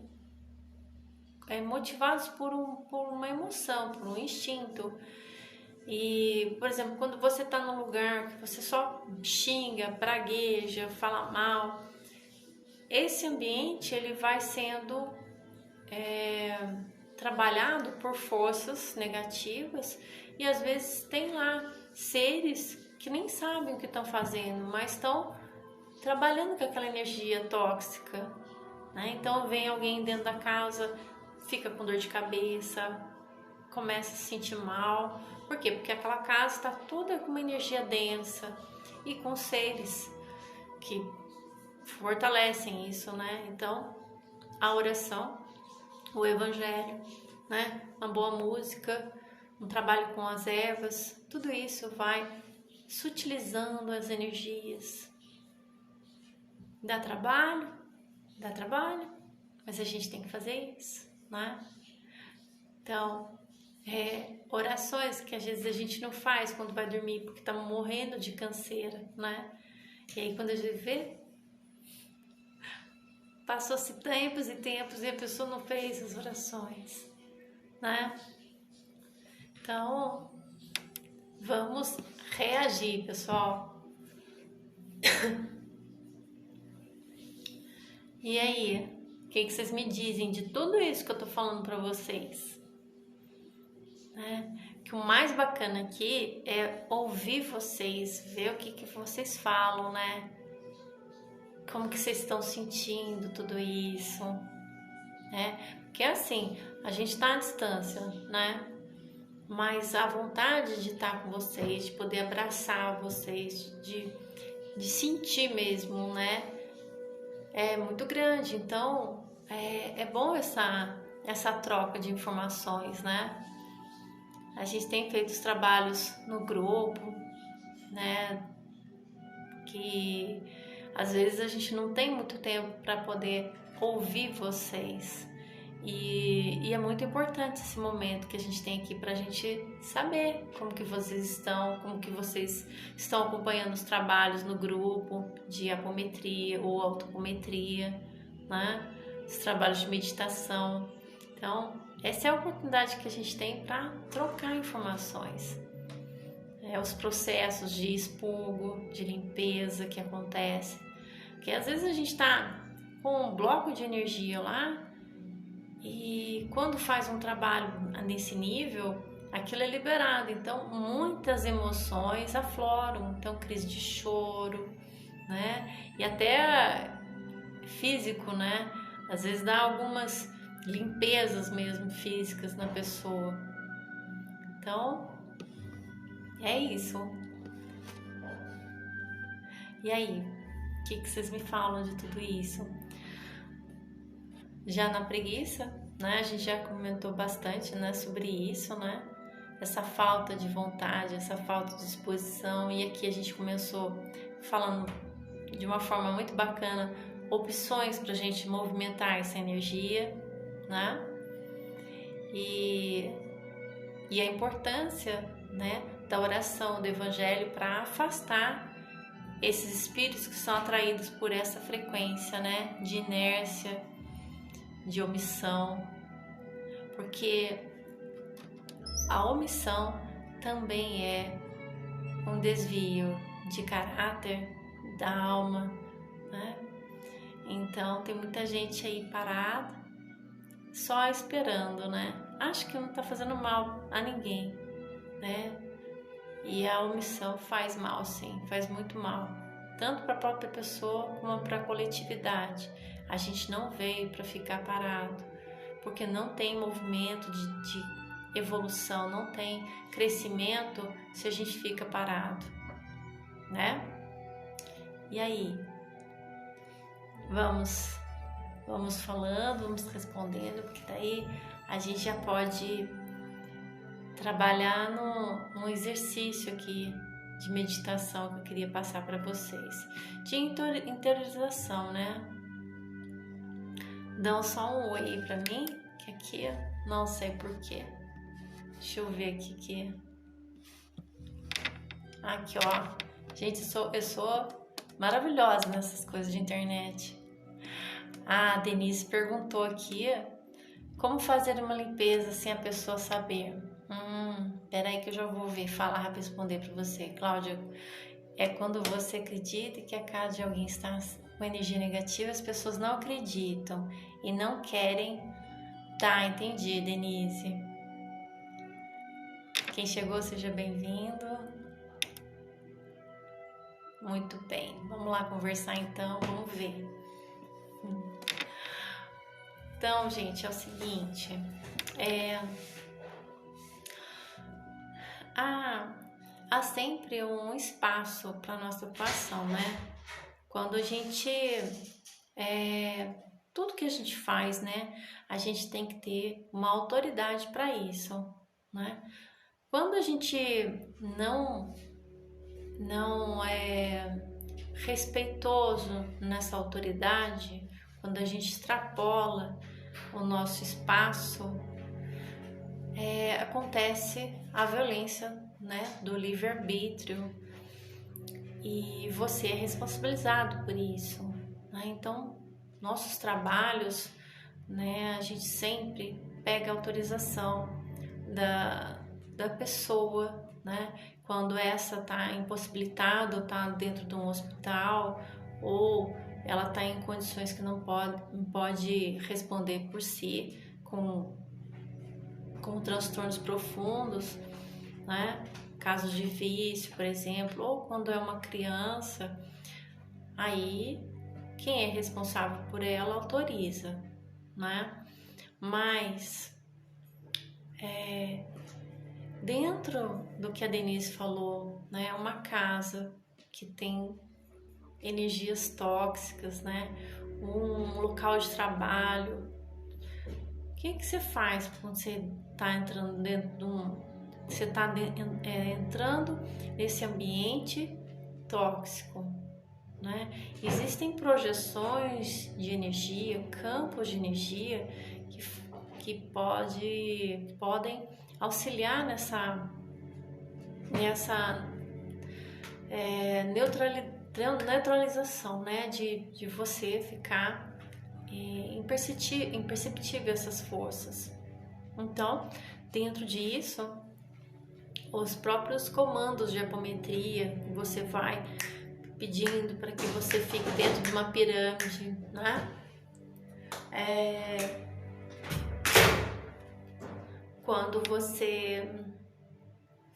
Speaker 1: motivados por uma emoção, por um instinto. E, por exemplo, quando você está num lugar que você só xinga, pragueja, fala mal, esse ambiente ele vai sendo trabalhado por forças negativas, e às vezes tem lá seres que nem sabem o que estão fazendo, mas estão trabalhando com aquela energia tóxica, né? Então vem alguém dentro da casa, fica com dor de cabeça, começa a se sentir mal. Por quê? Porque aquela casa está toda com uma energia densa e com seres que fortalecem isso, né? Então, a oração, o evangelho, né? Uma boa música, um trabalho com as ervas, tudo isso vai sutilizando as energias. Dá trabalho, mas a gente tem que fazer isso, né? Então, orações que às vezes a gente não faz quando vai dormir porque tá morrendo de canseira, né? E aí quando a gente vê, passou-se tempos e tempos e a pessoa não fez as orações, né? Então, vamos reagir, pessoal. E aí, o que vocês me dizem de tudo isso que eu tô falando pra vocês? Que o mais bacana aqui é ouvir vocês, ver o que vocês falam, né? Como que vocês estão sentindo tudo isso, né? Porque assim, a gente tá à distância, né? Mas a vontade de estar com vocês, de poder abraçar vocês, de sentir mesmo, né? É muito grande. Então, é bom essa troca de informações, né? A gente tem feito os trabalhos no grupo, né? Que às vezes a gente não tem muito tempo para poder ouvir vocês. E é muito importante esse momento que a gente tem aqui para a gente saber como que vocês estão, como que vocês estão acompanhando os trabalhos no grupo de apometria ou autopometria, né? Os trabalhos de meditação. Então, essa é a oportunidade que a gente tem para trocar informações. Os processos de expurgo, de limpeza que acontece. Porque às vezes a gente está com um bloco de energia lá e quando faz um trabalho nesse nível, aquilo é liberado. Então, muitas emoções afloram. Então, crise de choro, né? E até físico, né? Às vezes dá algumas limpezas mesmo físicas na pessoa. Então, é isso. E aí, o que vocês me falam de tudo isso? Já na preguiça, né? A gente já comentou bastante, né, sobre isso, né? Essa falta de vontade, essa falta de disposição. E aqui a gente começou falando de uma forma muito bacana opções para a gente movimentar essa energia, né? E a importância, né, da oração, do evangelho para afastar esses espíritos que são atraídos por essa frequência, né, de inércia, de omissão, porque a omissão também é um desvio de caráter da alma, né? Então tem muita gente aí parada, só esperando, né? Acho que não tá fazendo mal a ninguém, né? E a omissão faz mal, sim, faz muito mal, tanto para a própria pessoa como para a coletividade. A gente não veio para ficar parado, porque não tem movimento de evolução, não tem crescimento se a gente fica parado, né? E aí? vamos falando, vamos respondendo, porque daí a gente já pode trabalhar no exercício aqui de meditação que eu queria passar para vocês, de interiorização, né? Dão só um oi aí pra mim, que aqui não sei porquê. Deixa eu ver aqui que... Aqui, ó. Gente, eu sou maravilhosa nessas coisas de internet. A Denise perguntou aqui como fazer uma limpeza sem a pessoa saber. Peraí que eu já vou falar e responder para você, Cláudia. É quando você acredita que a casa de alguém está com energia negativa, as pessoas não acreditam e não querem. Tá, entendi, Denise. Quem chegou, seja bem-vindo. Muito bem, vamos lá conversar então, vamos ver. Então, gente, é o seguinte, há sempre um espaço para nossa atuação, né? Quando a gente, tudo que a gente faz, né? A gente tem que ter uma autoridade para isso, né? Quando a gente não é respeitoso nessa autoridade, quando a gente extrapola o nosso espaço, acontece a violência, né, do livre-arbítrio, e você é responsabilizado por isso, né? Então, nossos trabalhos, né, a gente sempre pega autorização da pessoa, né? Quando essa está impossibilitada ou está dentro de um hospital, ou ela está em condições que não pode responder por si, com transtornos profundos, né? Casos de vício, por exemplo, ou quando é uma criança, aí quem é responsável por ela autoriza, né? Mas dentro do que a Denise falou, né? Uma casa que tem energias tóxicas, né? Um local de trabalho. O que você faz quando você está entrando dentro de você está entrando nesse ambiente tóxico, né? Existem projeções de energia, campos de energia que podem auxiliar nessa neutralização, né? De você ficar imperceptível essas forças. Então, dentro disso, os próprios comandos de apometria, você vai pedindo para que você fique dentro de uma pirâmide, né? Quando você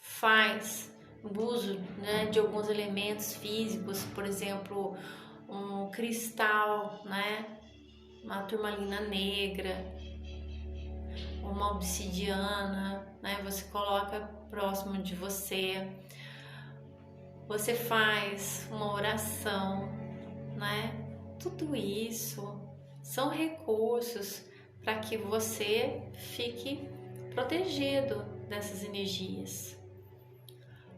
Speaker 1: faz uso, né, de alguns elementos físicos, por exemplo, um cristal, né, uma turmalina negra, uma obsidiana, né, você coloca próximo de você, você faz uma oração, né, tudo isso são recursos para que você fique protegido dessas energias.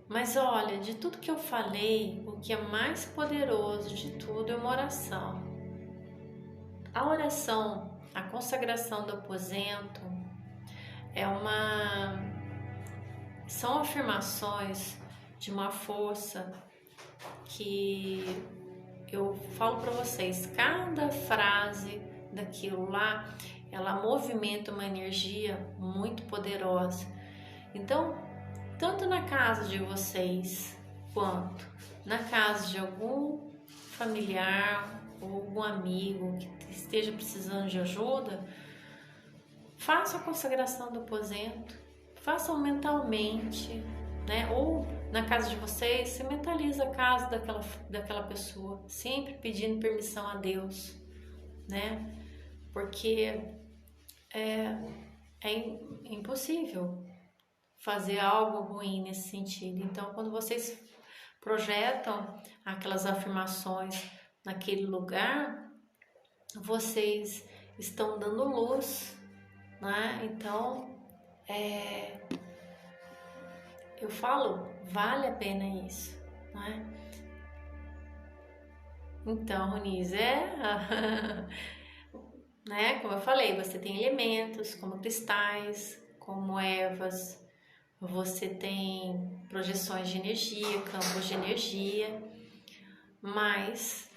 Speaker 1: Mas olha, de tudo que eu falei, o que é mais poderoso de tudo é uma oração. A oração, a consagração do aposento, são afirmações de uma força que eu falo para vocês, cada frase daquilo lá, ela movimenta uma energia muito poderosa. Então, tanto na casa de vocês, quanto na casa de algum familiar ou algum amigo que esteja precisando de ajuda, faça a consagração do aposento, façam mentalmente, né? Ou na casa de vocês, você mentaliza a casa daquela pessoa, sempre pedindo permissão a Deus, né? Porque é impossível fazer algo ruim nesse sentido. Então, quando vocês projetam aquelas afirmações naquele lugar, vocês estão dando luz, né? Então, eu falo, vale a pena isso, né? Então, Roniz, né? Como eu falei, você tem elementos como cristais, como ervas, você tem projeções de energia, campos de energia, mas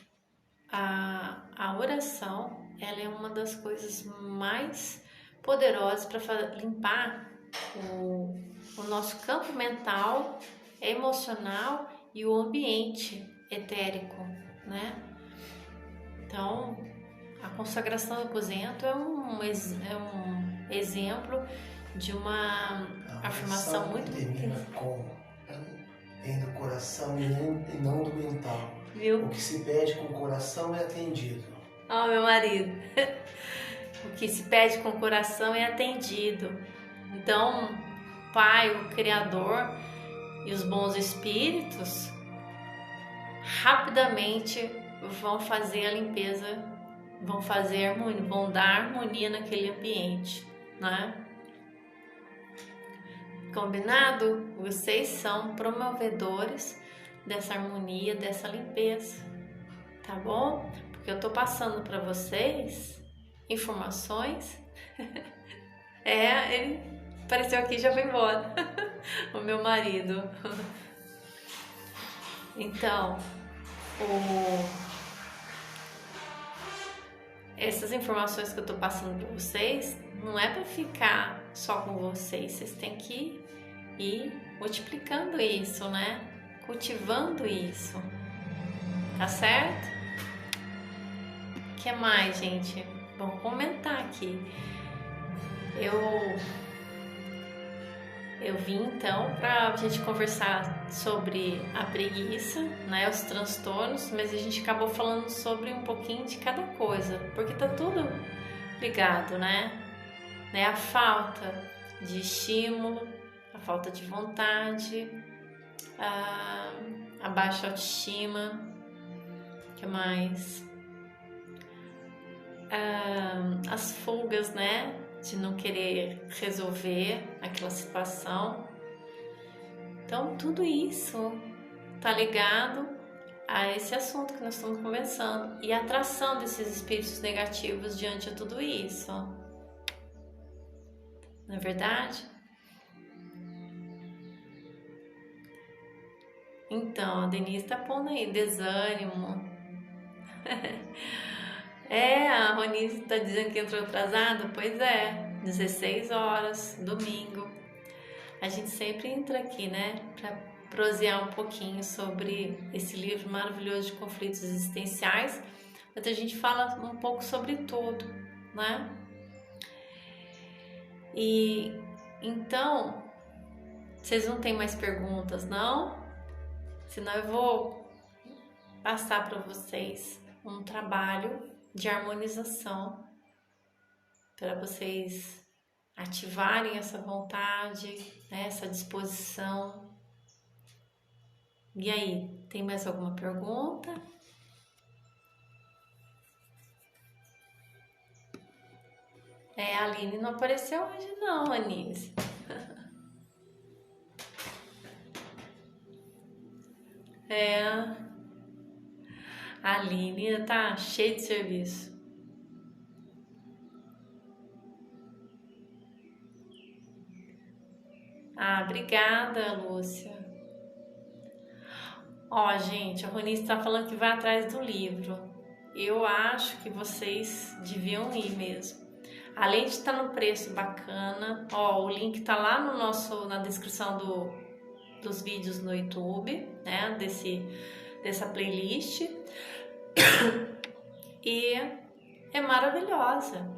Speaker 1: a oração, ela é uma das coisas mais poderosas para limpar o nosso campo mental, emocional e o ambiente etérico, né? Então, a consagração do aposento é um exemplo de uma afirmação muito
Speaker 2: termina com vem do coração e não do mental.
Speaker 1: Viu?
Speaker 2: O que se pede com o coração é atendido.
Speaker 1: Ó, meu marido. O que se pede com o coração é atendido. Então, o Pai, o Criador e os bons espíritos rapidamente vão fazer a limpeza, vão dar harmonia naquele ambiente, né? Combinado? Vocês são promovedores dessa harmonia, dessa limpeza, tá bom? Porque eu tô passando para vocês informações. Ele apareceu aqui e já foi embora. O meu marido. Então, essas informações que eu tô passando para vocês não é para ficar só com vocês. Vocês têm que ir multiplicando isso, né? Cultivando isso. Tá certo? O que mais, gente? Vamos comentar aqui. Eu vim então para a gente conversar sobre a preguiça, né, os transtornos, mas a gente acabou falando sobre um pouquinho de cada coisa, porque tá tudo ligado, né? A falta de estímulo, a falta de vontade, a baixa autoestima, o que mais? As fugas, né? De não querer resolver aquela situação. Então, tudo isso tá ligado a esse assunto que nós estamos conversando e a atração desses espíritos negativos diante de tudo isso. Não é verdade? Então, a Denise tá pondo aí desânimo. A Ronise tá dizendo que entrou atrasado? Pois é, 16 horas, domingo. A gente sempre entra aqui, né, para prosear um pouquinho sobre esse livro maravilhoso de conflitos existenciais, mas a gente fala um pouco sobre tudo, né? E então, vocês não têm mais perguntas, não? Senão eu vou passar para vocês um trabalho de harmonização para vocês ativarem essa vontade, né, essa disposição. E aí, tem mais alguma pergunta? A Aline não apareceu hoje não, Anise. A Aline tá cheia de serviço. Obrigada, Lúcia. Gente, a Ronice tá falando que vai atrás do livro. Eu acho que vocês deviam ir mesmo. Além de estar no preço bacana, o link tá lá na descrição dos vídeos no YouTube, né? Dessa playlist. E é maravilhosa.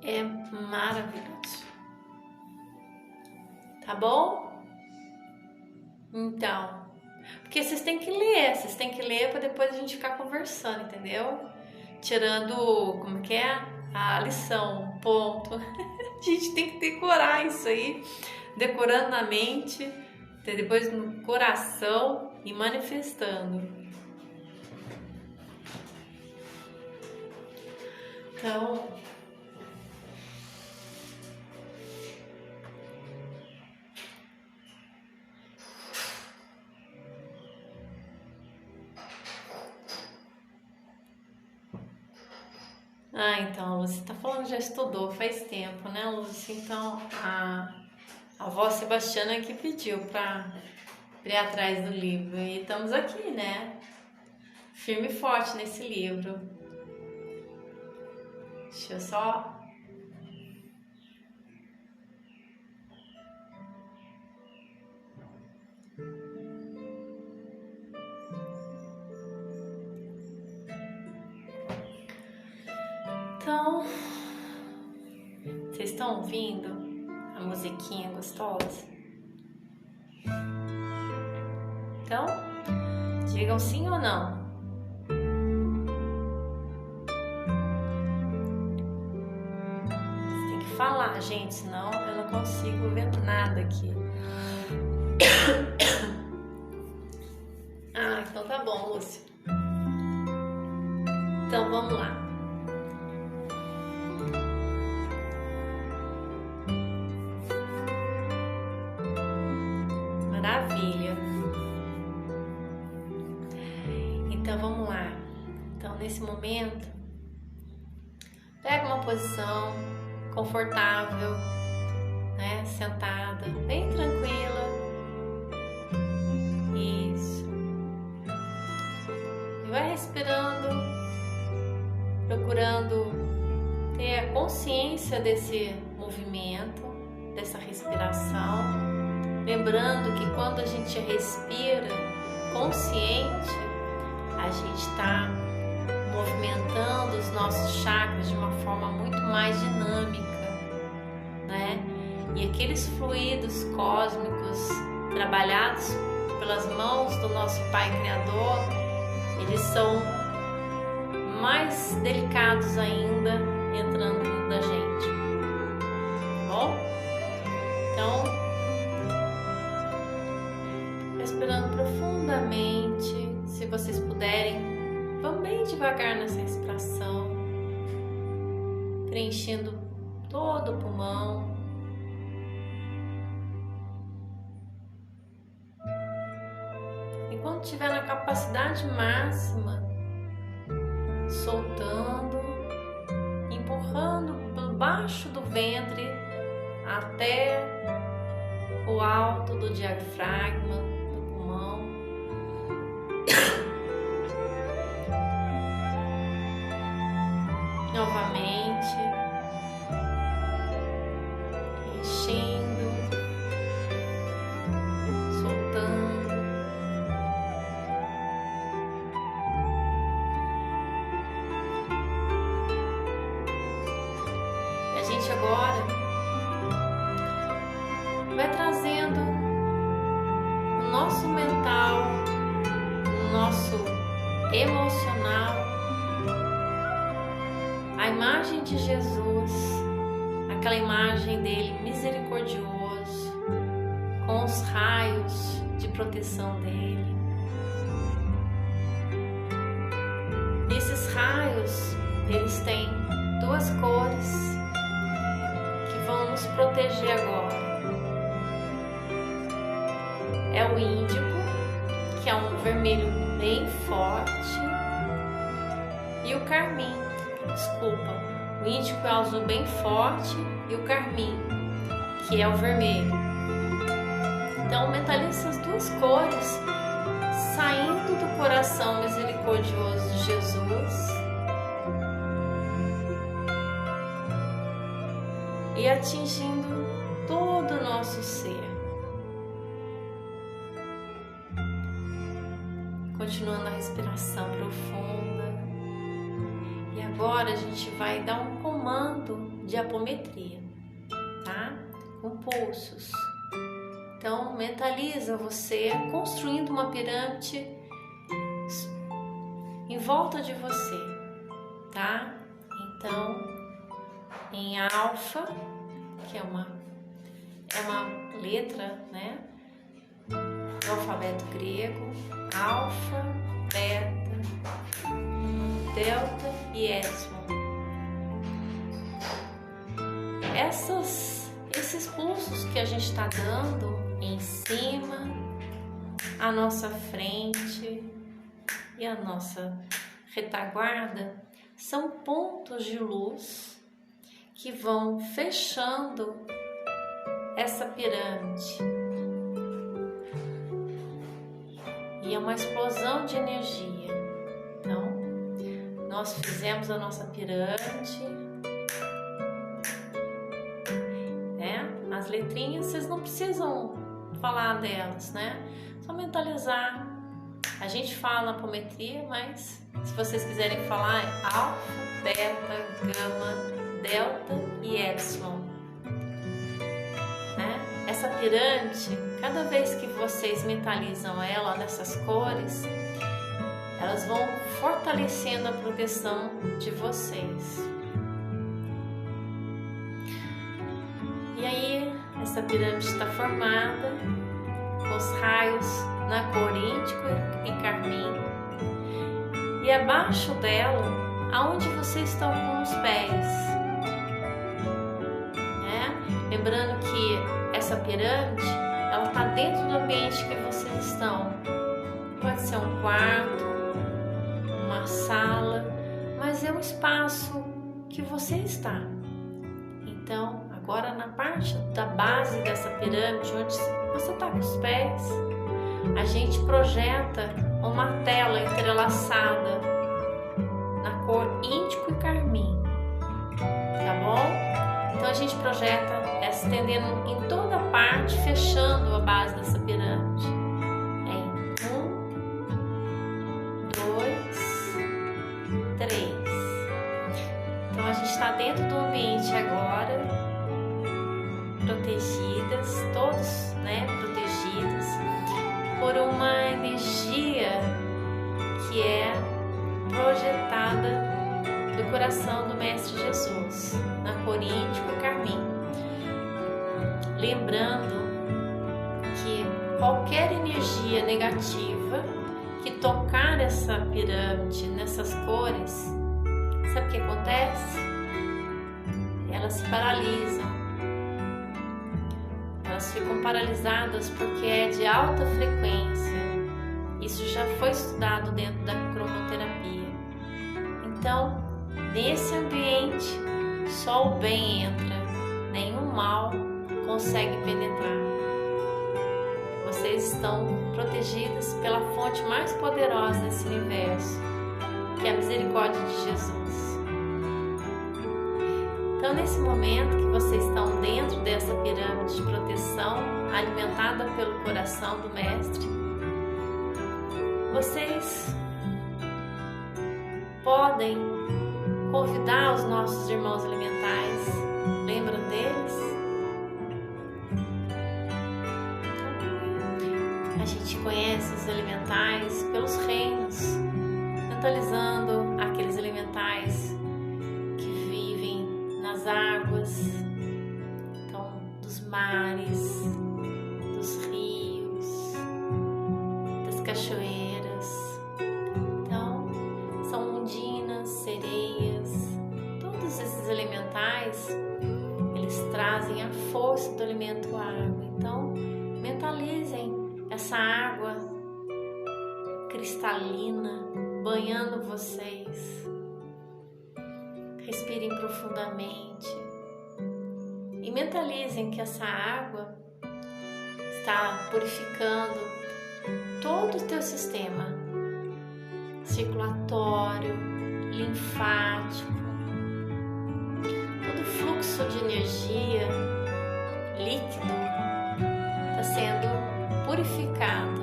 Speaker 1: É maravilhoso. Tá bom? Então, porque vocês têm que ler para depois a gente ficar conversando, entendeu? Tirando, como que é? A lição, ponto. A gente tem que decorar isso aí, decorando na mente, depois no coração e manifestando. Então, então, Lúcia, tá falando que já estudou faz tempo, né, Lúcia? Então, a avó Sebastiana que pediu pra ir atrás do livro. E estamos aqui, né? Firme e forte nesse livro. Deixa eu só... Então, vocês estão ouvindo a musiquinha gostosa? Então, digam sim ou não. Você tem que falar, gente, senão eu não consigo ver nada aqui. Então tá bom, Lúcia. Então vamos lá. Maravilha. Então vamos lá. Então nesse momento, pega uma posição confortável, né? Sentada, bem tranquila. Isso. E vai respirando, procurando ter a consciência desse movimento, dessa respiração. Lembrando que quando a gente respira consciente, a gente está movimentando os nossos chakras de uma forma muito mais dinâmica, né? E aqueles fluidos cósmicos trabalhados pelas mãos do nosso Pai Criador, eles são mais delicados ainda entrando dentro da gente, tá bom? Então, respirando profundamente, se vocês puderem, vão bem devagar nessa respiração, preenchendo todo o pulmão. E quando estiver na capacidade máxima, soltando, empurrando por baixo do ventre até o alto do diafragma do pulmão. Novamente, enchendo, soltando. E a gente agora vai trazendo o nosso mental, o nosso emocional, a imagem de Jesus, aquela imagem dele misericordioso, com os raios de proteção dele. E esses raios, eles têm duas cores que vão nos proteger agora. É o índigo, que é um vermelho bem forte, e o carmim. Desculpa, o índigo é o azul bem forte e o carmim, que é o vermelho. Então mentalize essas duas cores saindo do coração misericordioso de Jesus e atingindo todo o nosso ser. Continuando a respiração profunda. E agora a gente vai dar um comando de apometria, tá? Com pulsos. Então mentaliza você construindo uma pirâmide em volta de você, tá? Então em alfa, que é uma letra, né? Do alfabeto grego, alfa, beta, delta e epsilon. esses pulsos que a gente está dando em cima, à nossa frente e a nossa retaguarda são pontos de luz que vão fechando essa pirâmide. E é uma explosão de energia. Então, nós fizemos a nossa pirâmide, né? As letrinhas, vocês não precisam falar delas, né? Só mentalizar. A gente fala apometria, mas se vocês quiserem falar, é alfa, beta, gama, delta e epsilon. Né? Essa pirâmide, cada vez que vocês mentalizam ela nessas cores, elas vão fortalecendo a proteção de vocês. E aí, essa pirâmide está formada com os raios na cor índigo e carmim. E abaixo dela, aonde vocês estão com os pés. Né? Lembrando que essa pirâmide, ela está dentro do ambiente que vocês estão. Pode ser um quarto, uma sala, mas é um espaço que você está. Então, agora na parte da base dessa pirâmide, onde você está com os pés, a gente projeta uma tela entrelaçada na cor índigo e carmim, tá bom? Então a gente projeta essa estendendo em toda a parte, fechando a base dessa pirâmide. Em 1, 2, 3. Então a gente está dentro do ambiente agora, protegidas, todos, né, protegidos por uma energia que é projetada do coração do Mestre Jesus, na cor índigo e carmim. Lembrando que qualquer energia negativa que tocar essa pirâmide nessas cores, sabe o que acontece? Elas se paralisam. Elas ficam paralisadas porque é de alta frequência. Isso já foi estudado dentro da cromoterapia. Então, nesse ambiente, só o bem entra, nenhum mal consegue penetrar. Vocês estão protegidas pela fonte mais poderosa desse universo, que é a misericórdia de Jesus. Então, nesse momento que vocês estão dentro dessa pirâmide de proteção, alimentada pelo coração do Mestre, vocês podem convidar os nossos irmãos elementais. Lembram deles? A gente conhece os elementais pelos reinos, mentalizando aqueles elementais que vivem nas águas, então dos mares, dos rios, das cachoeiras. Então, são ondinas, sereias, todos esses elementais, eles trazem a força do elemento água. Então, mentalizem essa água cristalina banhando vocês. Respirem profundamente e mentalizem que essa água está purificando todo o teu sistema circulatório, linfático, todo o fluxo de energia líquido está sendo purificado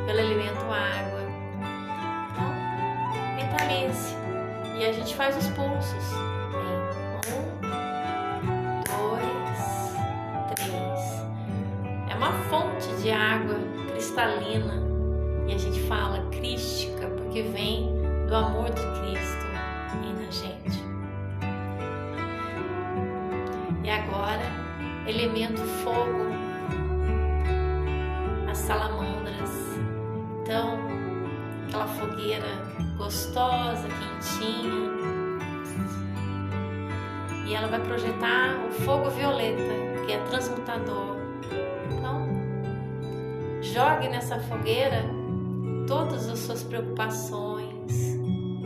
Speaker 1: pelo elemento água. Então, mentalize e a gente faz os pulsos em 1, 2, 3. É uma fonte de água cristalina e a gente fala crística porque vem do amor de Cristo na gente. E agora, elemento fogo, as salamandras. Então, aquela fogueira gostosa, quentinha. E e ela vai projetar o fogo violeta, que é transmutador. Então, jogue nessa fogueira todas as suas preocupações,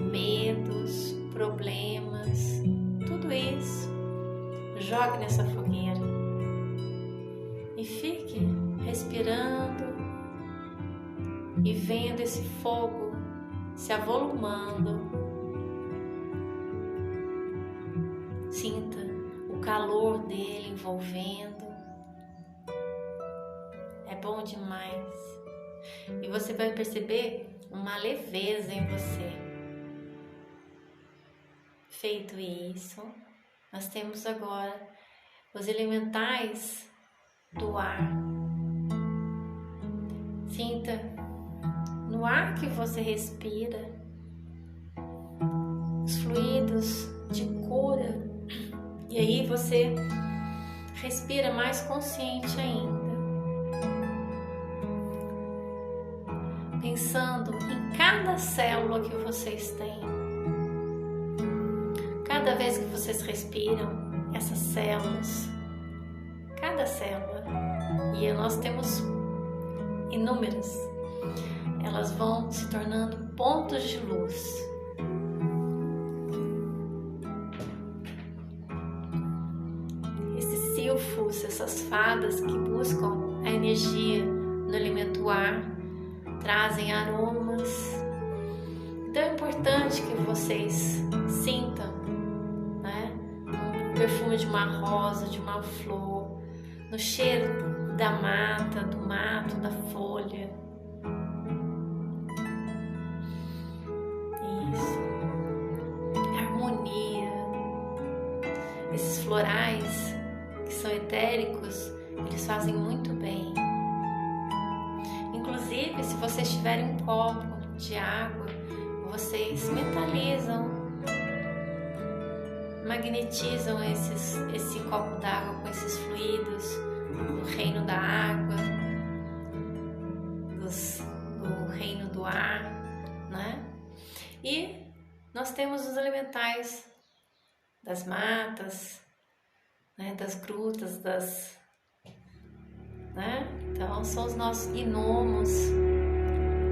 Speaker 1: medos, problemas, tudo isso. Jogue nessa fogueira e fique respirando e vendo esse fogo se avolumando. Sinta o calor dele envolvendo. É bom demais. E você vai perceber uma leveza em você. Feito isso, nós temos agora os elementais do ar. Sinta no ar que você respira os fluidos de cura. E aí você respira mais consciente ainda, pensando em cada célula que vocês têm. Cada vez que vocês respiram, essas células, cada célula, e nós temos inúmeras, elas vão se tornando pontos de luz. Esses silfos, essas fadas que buscam a energia no elemento ar, trazem aromas. Então é importante que vocês sintam, né, o perfume de uma rosa, de uma flor, no cheiro da mata, do mato, da folha. Isso. Harmonia. Esses florais que são etéricos, eles fazem muito bem. Inclusive, se vocês tiverem um copo de água, vocês mentalizam, magnetizam esse copo d'água com esses fluidos do reino da água, do reino do ar, né? E nós temos os elementais das matas, né? Das grutas, né? Então são os nossos gnomos,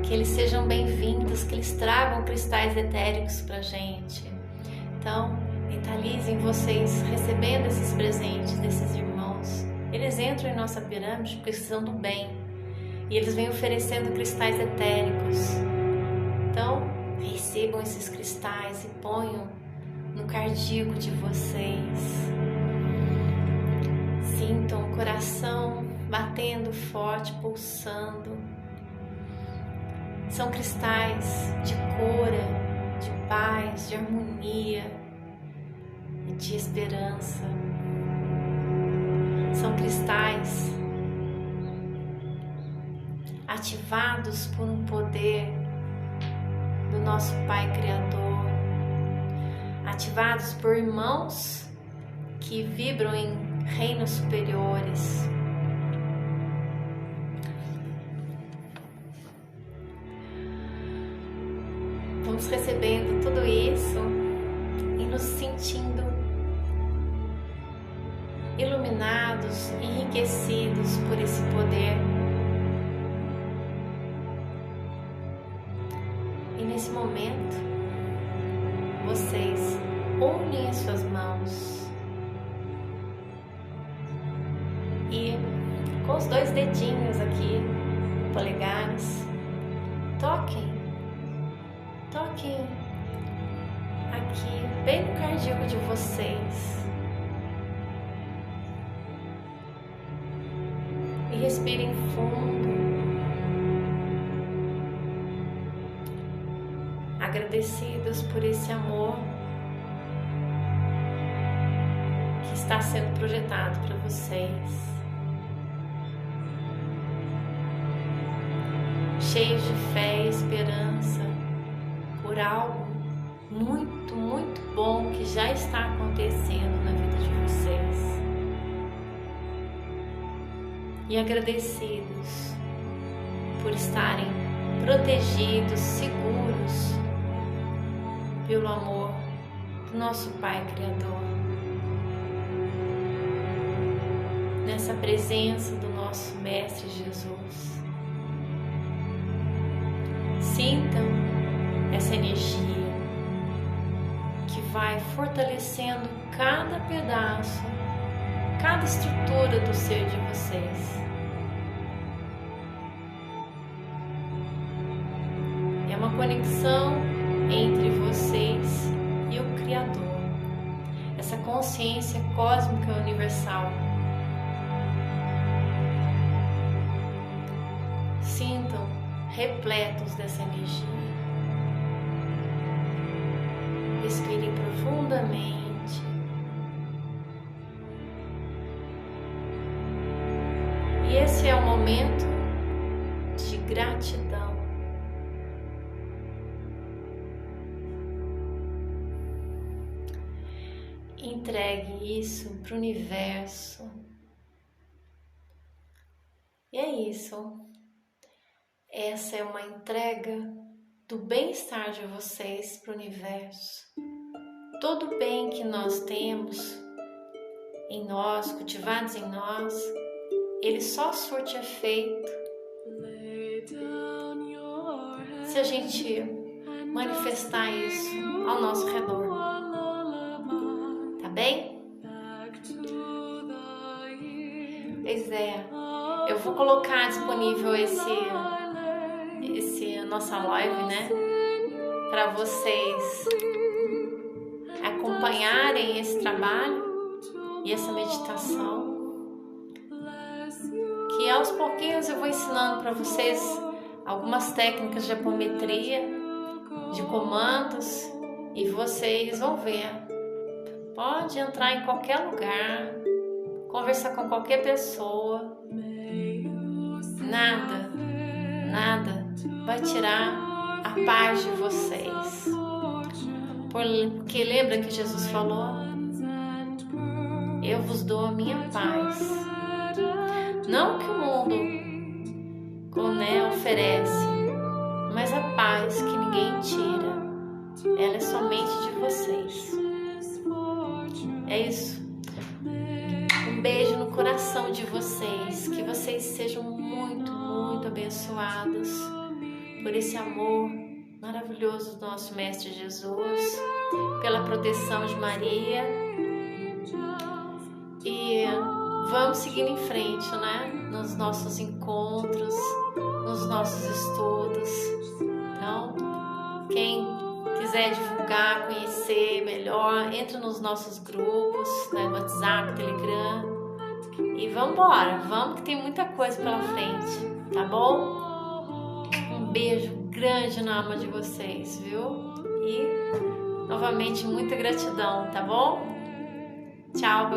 Speaker 1: que eles sejam bem-vindos, que eles tragam cristais etéricos pra gente. Então mentalizem vocês recebendo esses presentes desses irmãos. Eles entram em nossa pirâmide porque precisam do bem e eles vêm oferecendo cristais etéricos. Então recebam esses cristais e ponham no cardíaco de vocês. Sintam o coração batendo forte, pulsando. São cristais de cura, de paz, de harmonia e de esperança. São cristais ativados por um poder do nosso Pai Criador, ativados por irmãos que vibram em reinos superiores. Vamos recebendo tudo isso e nos sentindo iluminados, enriquecidos por esse poder. E nesse momento, vocês unem as suas mãos e com os dois dedinhos aqui, polegares, toquem aqui, bem no cardíaco de vocês. E respirem fundo, agradecidos por esse amor que está sendo projetado para vocês. Cheios de fé e esperança por algo muito, muito bom que já está acontecendo na vida de vocês. E agradecidos por estarem protegidos, seguros pelo amor do nosso Pai Criador. nessa presença do nosso Mestre Jesus. Sintam essa energia que vai fortalecendo cada pedaço, cada estrutura do ser de vocês. É uma conexão entre vocês e o Criador, essa consciência cósmica universal. Sintam repletos dessa energia. Respirem profundamente. E esse é o momento de gratidão. Entregue isso para o universo. E é isso. Essa é uma entrega do bem-estar de vocês para o universo. Todo o bem que nós temos em nós, cultivados em nós, ele só surte efeito se a gente manifestar isso ao nosso redor. Tá bem? Pois é, eu vou colocar disponível esse nossa live, né, para vocês acompanharem esse trabalho e essa meditação, que aos pouquinhos eu vou ensinando para vocês algumas técnicas de apometria, de comandos, e vocês vão ver. Pode entrar em qualquer lugar, conversar com qualquer pessoa, nada vai tirar a paz de vocês. Porque lembra que Jesus falou: eu vos dou a minha paz. Não que o mundo oferece, mas a paz que ninguém tira, ela é somente de vocês. É isso. Um beijo no coração de vocês, que vocês sejam muito, muito abençoados por esse amor maravilhoso do nosso Mestre Jesus, pela proteção de Maria. E vamos seguindo em frente, né? Nos nossos encontros, nos nossos estudos. Então, quem quiser divulgar, conhecer melhor, entre nos nossos grupos, né? WhatsApp, Telegram. E vamos embora, vamos que tem muita coisa pela frente, tá bom? Um beijo grande na alma de vocês, viu? E novamente muita gratidão, tá bom? Tchau!